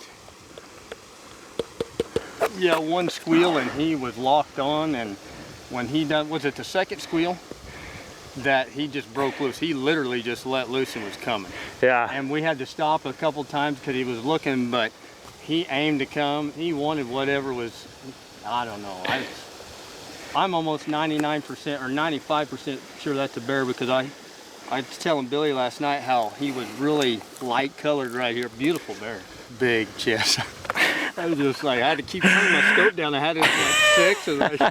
yeah, one squeal, and he was locked on, and when he done, was it the second squeal? That he just broke loose. He literally just let loose and was coming. Yeah. And we had to stop a couple times because he was looking, but he aimed to come. He wanted whatever was, I don't know. I'm almost 99% or 95% sure that's a bear, because I was telling Billy last night how he was really light colored right here. Beautiful bear. Big chest. I was just like, I had to keep turning my scope down. I had it at like 6 and like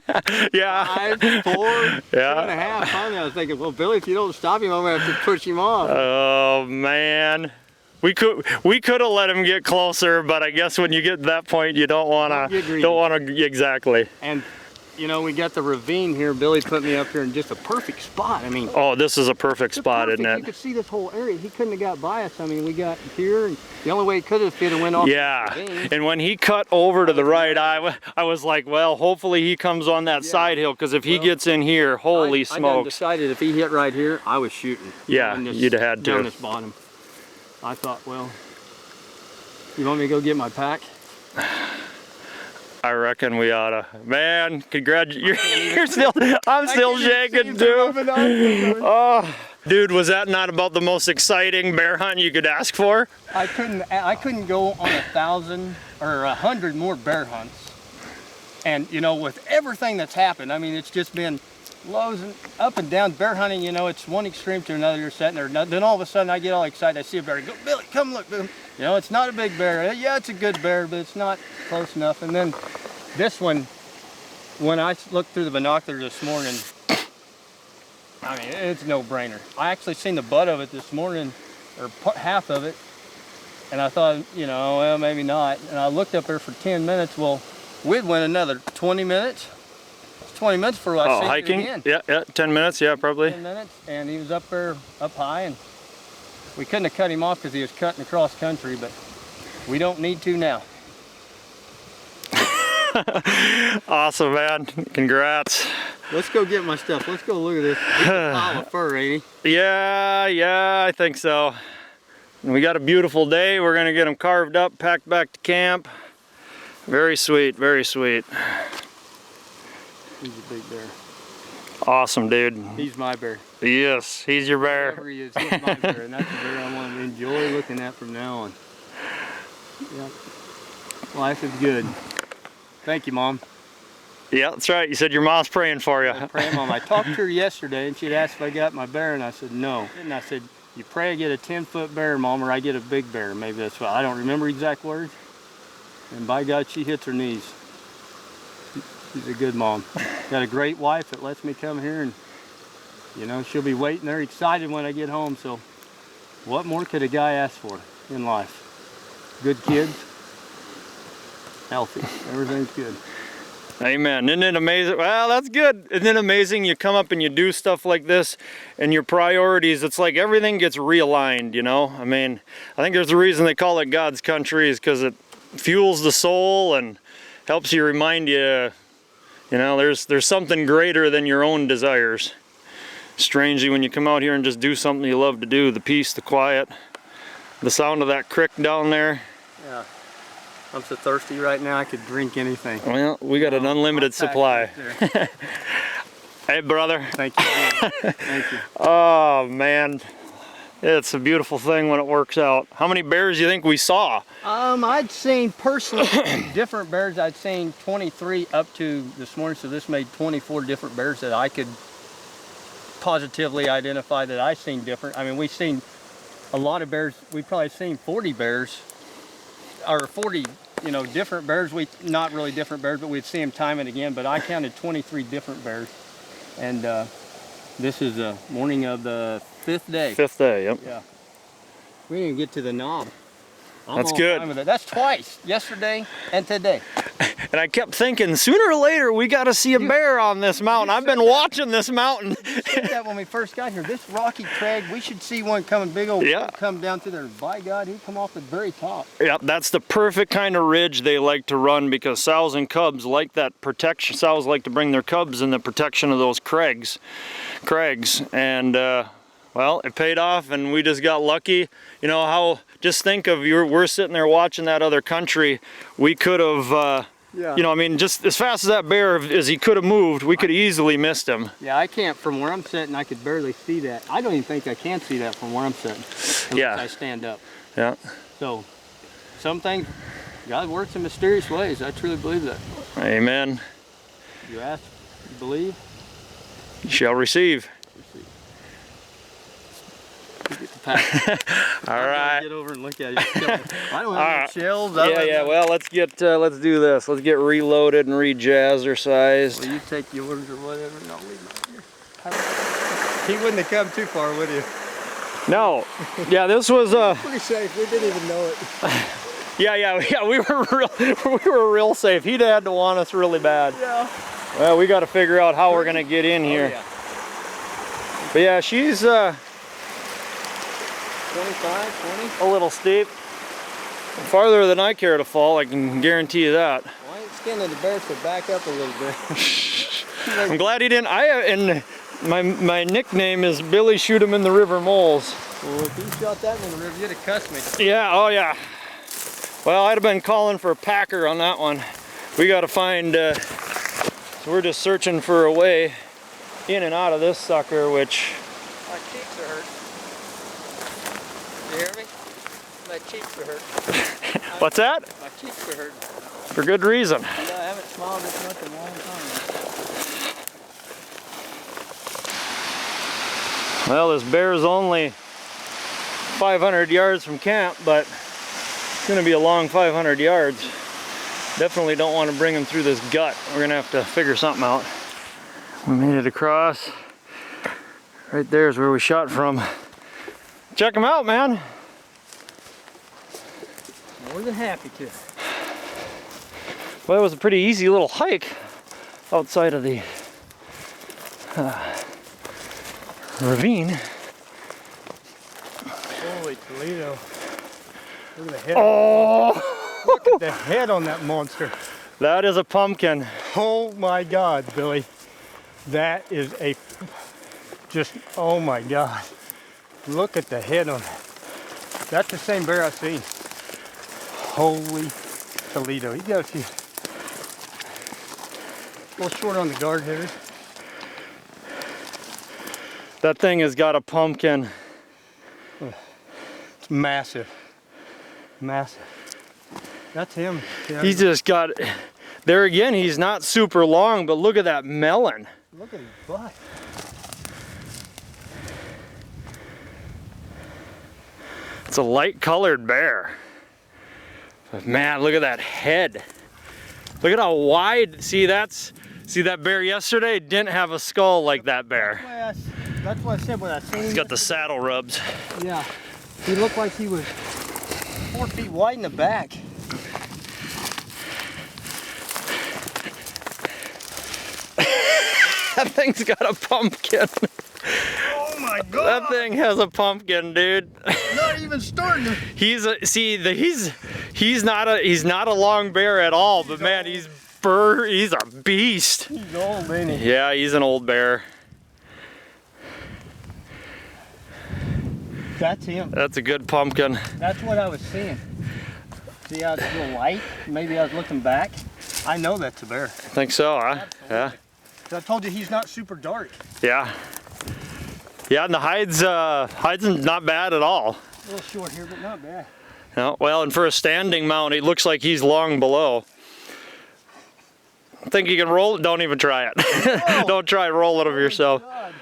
yeah. 5, 4, yeah. 2.5. Finally, I was thinking, well, Billy, if you don't stop him, I'm gonna have to push him off. Oh man, we could have let him get closer, but I guess when you get to that point, you don't wanna exactly. And you know, we got the ravine here. Billy put me up here in just a perfect spot. I mean, oh, this is a perfect spot, isn't it? You could see this whole area. He couldn't have got by us. I mean, we got here, and the only way he could have if he'd have went off. Yeah, and when he cut over to the right, I was like, well, hopefully he comes on that side hill, because if he gets in here, holy smokes! I decided if he hit right here, I was shooting. Yeah, you'd have had to. Down this bottom. I thought, well, you want me to go get my pack? I reckon we oughta. Man, congratulations. I'm still shaking too. Oh, dude, was that not about the most exciting bear hunt you could ask for? I couldn't go on 1,000 or 100 more bear hunts. And you know, with everything that's happened, I mean, it's just been lows and up and down. Bear hunting, you know, it's one extreme to another. You're sitting there, then all of a sudden I get all excited. I see a bear. I go, Billy, come look. You know, it's not a big bear. Yeah, it's a good bear, but it's not close enough. And then this one, when I looked through the binoculars this morning, I mean, it's no brainer. I actually seen the butt of it this morning, or half of it, and I thought, you know, well, maybe not. And I looked up there for 10 minutes. Well, we'd went another 20 minutes. 20 minutes for us. Oh, hiking? Yeah, 10 minutes, yeah, probably. 10 minutes, and he was up there, up high, and we couldn't have cut him off because he was cutting across country, but we don't need to now. Awesome, man. Congrats. Let's go get my stuff. Let's go look at this. It's a pile of fur, ain't he? Yeah, I think so. And we got a beautiful day. We're gonna get them carved up, packed back to camp. Very sweet, very sweet. He's a big bear. Awesome, dude. He's my bear. Yes, he's your bear. Whatever he is, he's my bear, and that's the bear I want to enjoy looking at from now on. Yep. Life is good. Thank you, Mom. Yeah, that's right. You said your mom's praying for you. Praying mom. I talked to her yesterday and she'd asked if I got my bear and I said no. And I said, you pray I get a 10-foot bear, Mom, or I get a big bear. Maybe that's what, I don't remember exact words. And by God, she hits her knees. She's a good mom. Got a great wife that lets me come here and, you know, she'll be waiting there excited when I get home. So what more could a guy ask for in life? Good kids, healthy, everything's good. Amen. Isn't it amazing? Well, that's good. Isn't it amazing? You come up and you do stuff like this and your priorities, it's like everything gets realigned, you know? I mean, I think there's a reason they call it God's country is because it fuels the soul and helps you remind you, you know, there's something greater than your own desires. Strangely, when you come out here and just do something you love to do, the peace, the quiet, the sound of that creek down there. Yeah. I'm so thirsty right now I could drink anything. Well, we got an unlimited supply. Right Hey, brother. Thank you. Thank you. Oh, man. It's a beautiful thing when it works out. How many bears do you think we saw? I'd seen personally different bears. I'd seen 23 up to this morning, so this made 24 different bears that I could positively identify that I seen different. I mean, we've seen a lot of bears. We've probably seen 40 bears, or 40, you know, different bears. Not really different bears, but we'd see them time and again. But I counted 23 different bears, and this is the morning of the 5th day. 5th day, yep. Yeah. We didn't even get to the knob. That's good. That's twice, yesterday and today. And I kept thinking, sooner or later, we got to see a bear on this mountain. I've been watching this mountain. You said that when we first got here. This rocky crag, we should see one coming, big old, come down through there. By God, he'd come off the very top. Yeah, that's the perfect kind of ridge they like to run because sows and cubs like that protection. Sows like to bring their cubs in the protection of those crags. And, well, it paid off and we just got lucky. You know how, just think of, we're sitting there watching that other country. We could have, you know, I mean, just as fast as that bear, as he could have moved, we could have easily missed him. Yeah, I can't, from where I'm sitting, I could barely see that. I don't even think I can see that from where I'm sitting, unless I stand up. Yeah. So, some things, God works in mysterious ways. I truly believe that. Amen. You ask, you believe, you shall receive. All right. Get over and look at it. I don't have any shells. Yeah. Well, let's do this. Let's get reloaded and re-jazzercised. Well, you take yours or whatever, and I'll leave mine here. He wouldn't have come too far, would he? No. Yeah, this was pretty safe. We didn't even know it. Yeah. We were real safe. He'd had to want us really bad. Yeah. Well, we got to figure out how we're gonna get in here. Yeah. But yeah, she's 25, 20? a little steep. Farther than I care to fall, I can guarantee you that. Well, I ain't skinning the bear, so back up a little bit. I'm glad he didn't. And my nickname is Billy Shoot 'em in the River Molls. Well, if you shot that in the river, you'd have cussed me. Yeah, oh yeah. Well, I'd have been calling for a packer on that one. We got to find, so we're just searching for a way in and out of this sucker, which... My cheeks are hurt. You hear me? My cheeks are hurt. What's that? My cheeks are hurt. For good reason. Yeah, I haven't smiled this much in a long time. Well, this bear's only 500 yards from camp, but it's going to be a long 500 yards. Definitely don't want to bring him through this gut. We're going to have to figure something out. We made it across. Right there is where we shot from. Check him out, man. More than happy to. Well, it was a pretty easy little hike outside of the ravine. Holy Toledo. Look at the head. Oh! Look at the head on that monster. That is a pumpkin. Oh my God, Billy. That is a, just, oh my God. Look at the head on that. That's the same bear I've seen. Holy Toledo. He got a few, a little short on the guard hairs. That thing has got a pumpkin. It's massive. Massive. That's him. Yeah. He's just got, There again, he's not super long, but look at that melon. Look at his butt. It's a light colored bear. But man, look at that head. Look at how wide, see that bear yesterday didn't have a skull like that bear. That's what I said when I seen him. He's got the saddle rubs. Yeah, he looked like he was 4 feet wide in the back. That thing's got a pumpkin. Oh my God! That thing has a pumpkin, dude. Not even starting to. He's not a long bear at all, but man, he's a beast. He's old, ain't he? Yeah, he's an old bear. That's him. That's a good pumpkin. That's what I was seeing. See how it's a little light? Maybe I was looking back. I know that's a bear. I think so, huh? Yeah. I told you he's not super dark. Yeah. Yeah, and the hide's not bad at all. A little short here, but not bad. No, well, and for a standing mount, it looks like he's long below. I think you can roll it. Don't even try it. Oh. Don't try to roll it over yourself. God.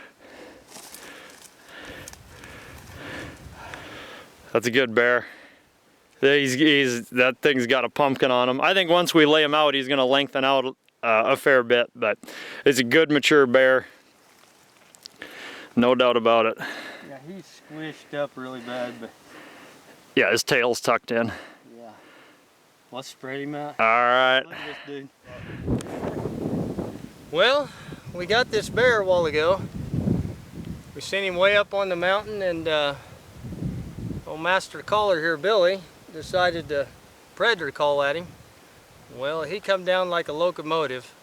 That's a good bear. That thing's got a pumpkin on him. I think once we lay him out, he's going to lengthen out a fair bit, but it's a good mature bear. No doubt about it. Yeah, he's squished up really bad, but Yeah, his tail's tucked in. yeah. Let's spread him out. All right. Look at this dude. Well, we got this bear a while ago. We seen him way up on the mountain, and old master caller here, Billy, decided to predator call at him. Well, he come down like a locomotive.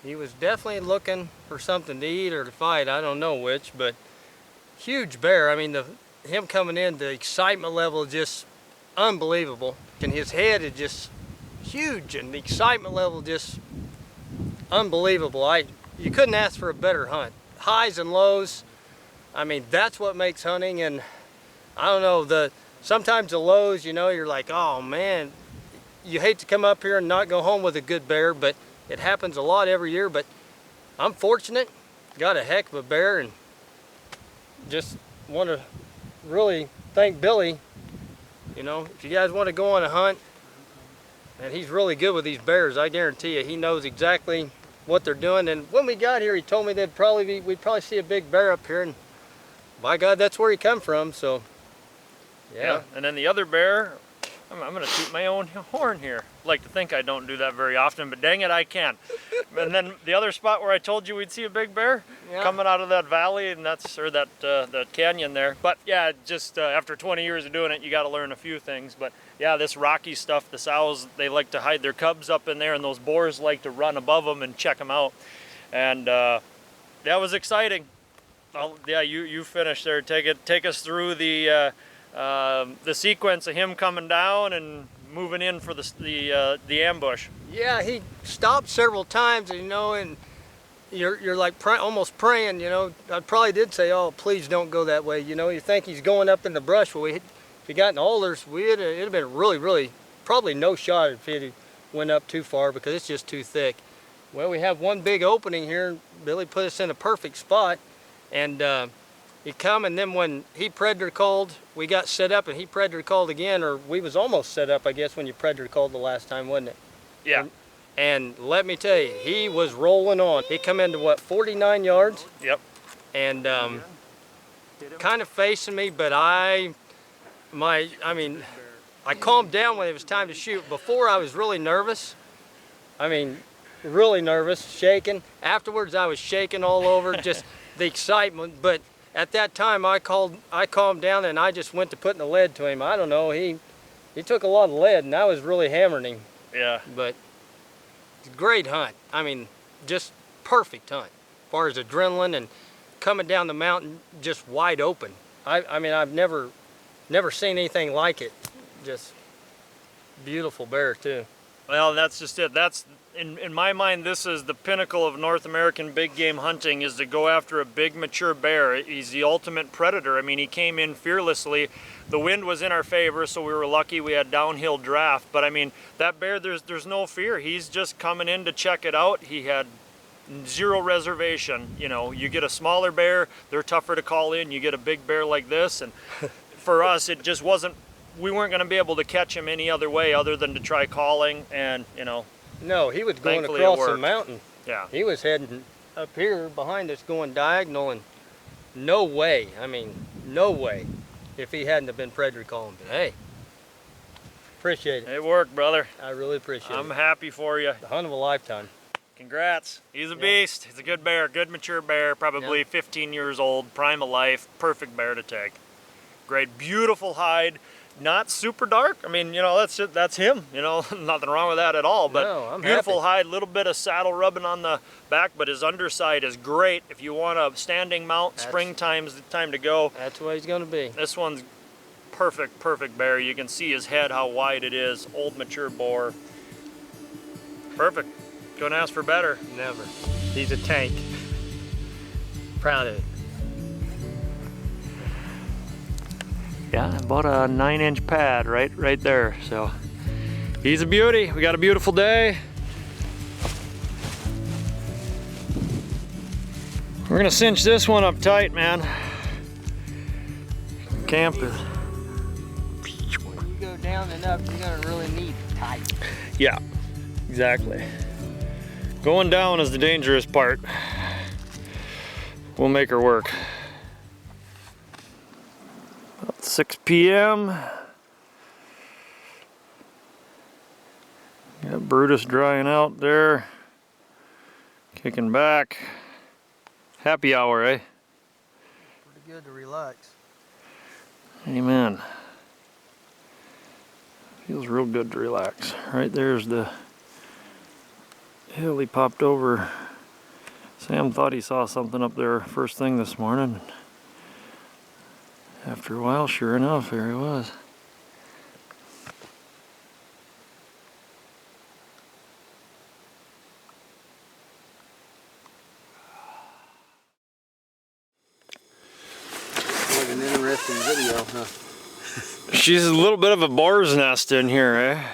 He was definitely looking for something to eat or to fight, I don't know which, but huge bear. I mean, him coming in, the excitement level is just unbelievable. And his head is just huge, and the excitement level just unbelievable. You couldn't ask for a better hunt. Highs and lows, I mean, that's what makes hunting. And I don't know, sometimes the lows, you know, you're like, oh man, you hate to come up here and not go home with a good bear, but it happens a lot every year. But I'm fortunate, got a heck of a bear, and just want to really thank Billy. You know, if you guys want to go on a hunt, and he's really good with these bears, I guarantee you, he knows exactly what they're doing. And when we got here, he told me we'd probably see a big bear up here, and by God, that's where he come from. So yeah. And then the other bear, I'm gonna toot my own horn here. Like to think I don't do that very often, but dang it, I can. And then the other spot where I told you we'd see a big bear, coming out of that valley, and that canyon there. But yeah, just after 20 years of doing it, you got to learn a few things. But yeah, this rocky stuff, the sows, they like to hide their cubs up in there, and those boars like to run above them and check them out. And that was exciting. Yeah, you finished there. Take us through the sequence of him coming down and moving in for the ambush. Yeah, he stopped several times, you know, and you're like almost praying, you know. I probably did say, oh, please don't go that way, you know. You think he's going up in the brush. Well, if he got in the alders, it'd have been really, probably no shot if he went up too far, because it's just too thick. Well, we have one big opening here. Billy put us in a perfect spot, and he come, and then when he predator called, we got set up, and he predator called again, or we was almost set up, I guess, when you predator called the last time, wasn't it? Yeah. And let me tell you, he was rolling on. He come into what, 49 yards? Yep. And kind of facing me, but I calmed down when it was time to shoot. Before, I was really nervous. I mean, really nervous, shaking. Afterwards, I was shaking all over, just the excitement. But at that time, I calmed down, and I just went to putting the lead to him. I don't know, he took a lot of lead, and I was really hammering him. Yeah. But it's a great hunt. I mean, just perfect hunt. As far as adrenaline and coming down the mountain just wide open. I mean, I've never seen anything like it. Just beautiful bear too. Well, that's just it. That's in my mind, this is the pinnacle of North American big game hunting, is to go after a big mature bear. He's the ultimate predator. I mean, he came in fearlessly. The wind was in our favor, so we were lucky we had downhill draft. But I mean, that bear, there's no fear. He's just coming in to check it out. He had zero reservation. You know, you get a smaller bear, they're tougher to call in. You get a big bear like this, and for us, it just wasn't, we weren't going to be able to catch him any other way other than to try calling, and you know. No, he was going Thankfully, across the mountain. Yeah. He was heading up here behind us going diagonal, and no way, I mean, no way, if he hadn't have been predator calling. But hey, appreciate it. It worked, brother. I really appreciate it. I'm happy for you. The hunt of a lifetime. Congrats. He's a beast. He's a good bear, good mature bear, probably 15 years old, prime of life, perfect bear to take. Great, beautiful hide. Not super dark. I mean, you know, that's him. You know, nothing wrong with that at all. But no, I'm beautiful happy. hide, little bit of saddle rubbing on the back, but his underside is great. If you want a standing mount, springtime's the time to go. That's the way he's going to be. This one's perfect bear. You can see his head, how wide it is. Old mature boar. Perfect. Couldn't ask for better. Never. He's a tank. Proud of it. Yeah, about a 9-inch pad right there. So he's a beauty. We got a beautiful day. We're gonna cinch this one up tight, man. Camp is. When you go down and up, you're gonna really need tight. Yeah, exactly. Going down is the dangerous part. We'll make her work. 6 p.m. Got Brutus drying out there, kicking back. Happy hour, eh? Pretty good to relax. Amen. Feels real good to relax. Right there's the hill he popped over. Sam thought he saw something up there first thing this morning. After a while, sure enough, there he was. What an interesting video, huh? She's a little bit of a boar's nest in here, eh?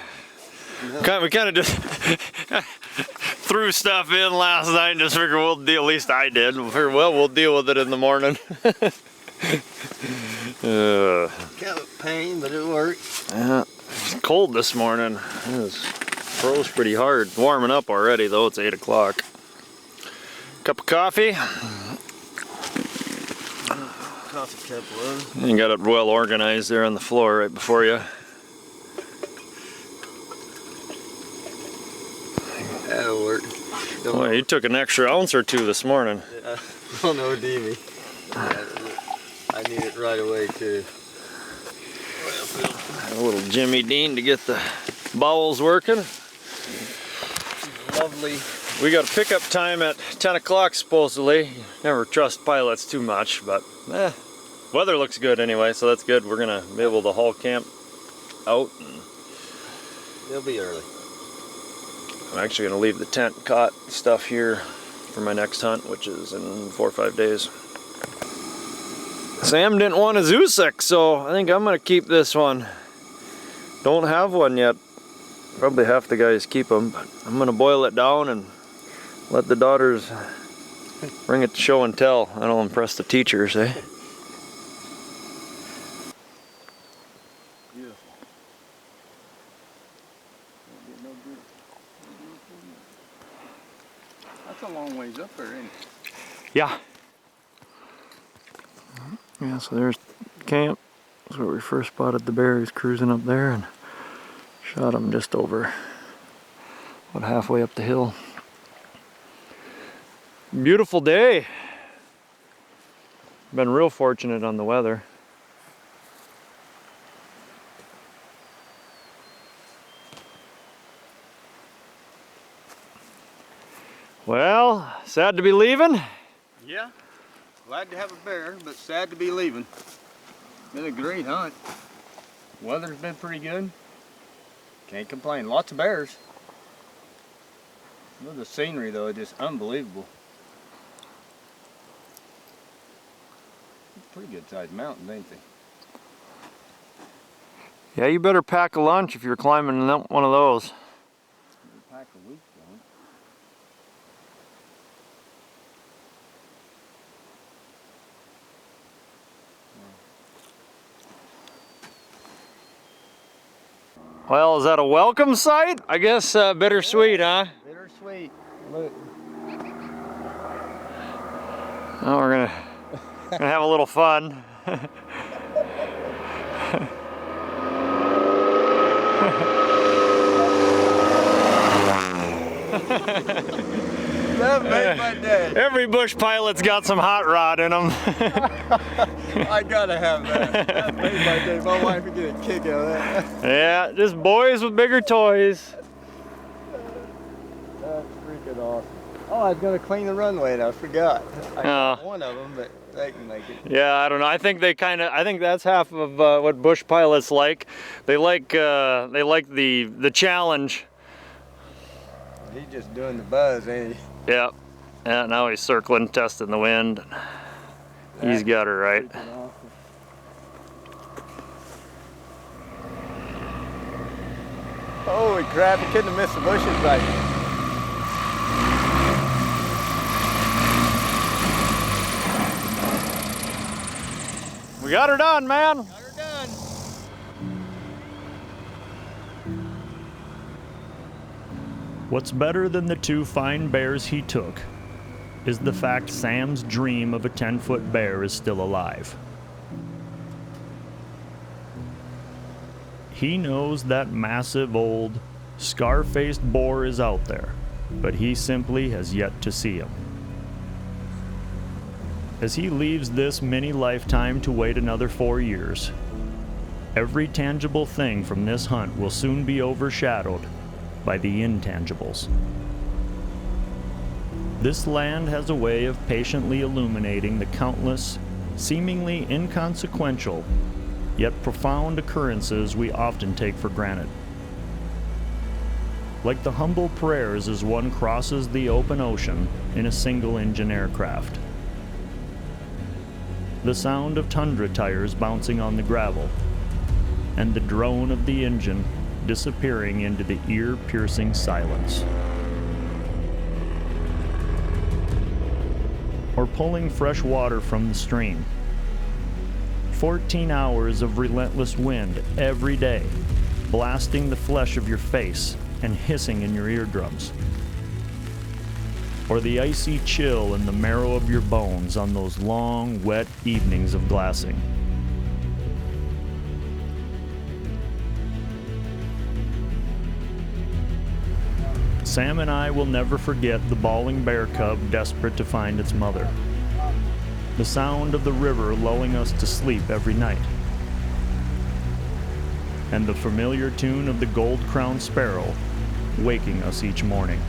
No. We kind of just threw stuff in last night and just figured we'll deal, at least I did. We figured, well, we'll deal with it in the morning. Kind of a pain, but it worked. Yeah, it's cold this morning. It was froze pretty hard. Warming up already though, it's 8 o'clock. Cup of coffee. Coffee cup load. You got it well organized there on the floor right before you. That'll work. Well, you took an extra ounce or two this morning. Oh no, Davey. I need it right away too. A little Jimmy Dean to get the bowels working. Lovely. We got a pickup time at 10 o'clock supposedly. Never trust pilots too much, but weather looks good anyway, so that's good. We're gonna be able to haul camp out. And They'll be early. I'm actually gonna leave the tent cot stuff here for my next hunt, which is in 4 or 5 days. Sam didn't want a Zusek, so I think I'm gonna keep this one. Don't have one yet. Probably half the guys keep them, but I'm gonna boil it down and let the daughters bring it to show and tell. I don't impress the teachers, eh? Beautiful. That's a long ways up there, ain't it? Yeah. Yeah, so there's camp. That's where we first spotted the bear. He's cruising up there and shot him just over, about halfway up the hill. Beautiful day. Been real fortunate on the weather. Well, sad to be leaving. Yeah. Glad to have a bear, but sad to be leaving. Been a great hunt. Weather's been pretty good. Can't complain. Lots of bears. Well, the scenery though is just unbelievable. Pretty good sized mountains, ain't they? Yeah, you better pack a lunch if you're climbing one of those. Pack a week, don't Well, is that a welcome sight? I guess bittersweet, huh? Bittersweet. Look. Oh, we're gonna have a little fun. That made my day. Every bush pilot's got some hot rod in them. I gotta have that. That made my day. My wife would get a kick out of that. Yeah, just boys with bigger toys. That's freaking awesome. Oh, I was gonna clean the runway and I forgot. I got one of them, but they can make it. Yeah, I don't know. I think I think that's half of what bush pilots like. They like the challenge. He's just doing the buzz, ain't he? Yeah. Yeah, now he's circling, testing the wind. He's got her right. Holy crap, he couldn't have missed the bushes right there. We got her done, man. Got her done. What's better than the 2 fine bears he took is the fact Sam's dream of a 10-foot bear is still alive. He knows that massive old, scar-faced boar is out there, but he simply has yet to see him. As he leaves this mini lifetime to wait another 4 years, every tangible thing from this hunt will soon be overshadowed by the intangibles. This land has a way of patiently illuminating the countless, seemingly inconsequential, yet profound occurrences we often take for granted. Like the humble prayers as one crosses the open ocean in a single-engine aircraft. The sound of tundra tires bouncing on the gravel, and the drone of the engine disappearing into the ear-piercing silence. Or pulling fresh water from the stream. 14 hours of relentless wind every day, blasting the flesh of your face and hissing in your eardrums. Or the icy chill in the marrow of your bones on those long, wet evenings of glassing. Sam and I will never forget the bawling bear cub desperate to find its mother. The sound of the river lulling us to sleep every night. And the familiar tune of the gold-crowned sparrow waking us each morning.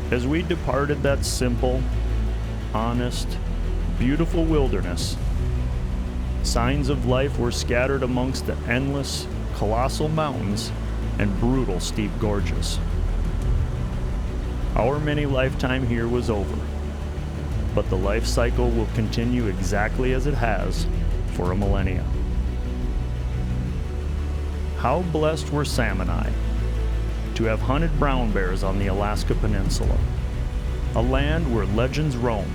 As we departed that simple, honest, beautiful wilderness, signs of life were scattered amongst the endless, colossal mountains and brutal steep gorges. Our mini lifetime here was over, but the life cycle will continue exactly as it has for a millennia. How blessed were Sam and I to have hunted brown bears on the Alaska Peninsula, a land where legends roam,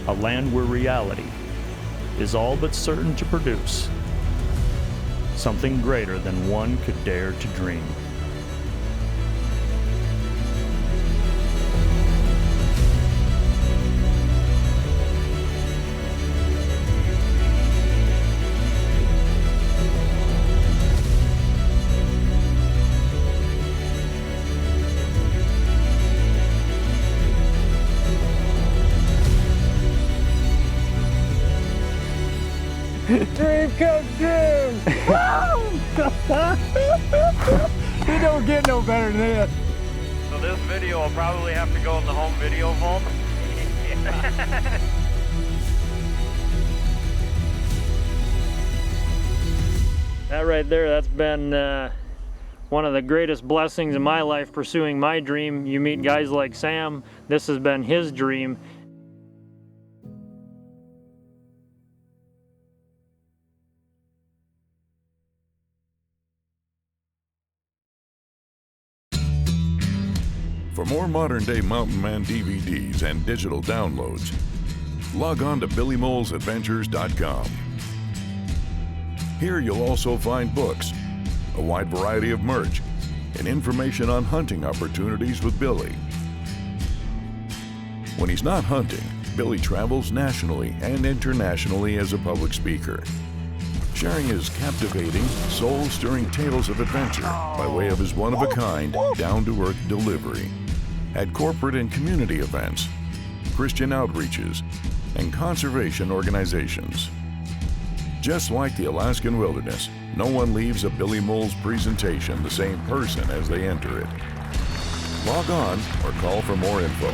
a land where reality is all but certain to produce something greater than one could dare to dream. Dream come true! You don't get no better than this. So this video will probably have to go in the home video vault. That right there, that's been one of the greatest blessings in my life pursuing my dream. You meet guys like Sam, this has been his dream. For more modern-day mountain man DVDs and digital downloads, log on to BillyMollsAdventures.com. Here you'll also find books, a wide variety of merch, and information on hunting opportunities with Billy. When he's not hunting, Billy travels nationally and internationally as a public speaker, sharing his captivating, soul-stirring tales of adventure by way of his one-of-a-kind, down-to-earth delivery at corporate and community events, Christian outreaches, and conservation organizations. Just like the Alaskan wilderness, no one leaves a Billy Molls presentation the same person as they enter it. Log on or call for more info.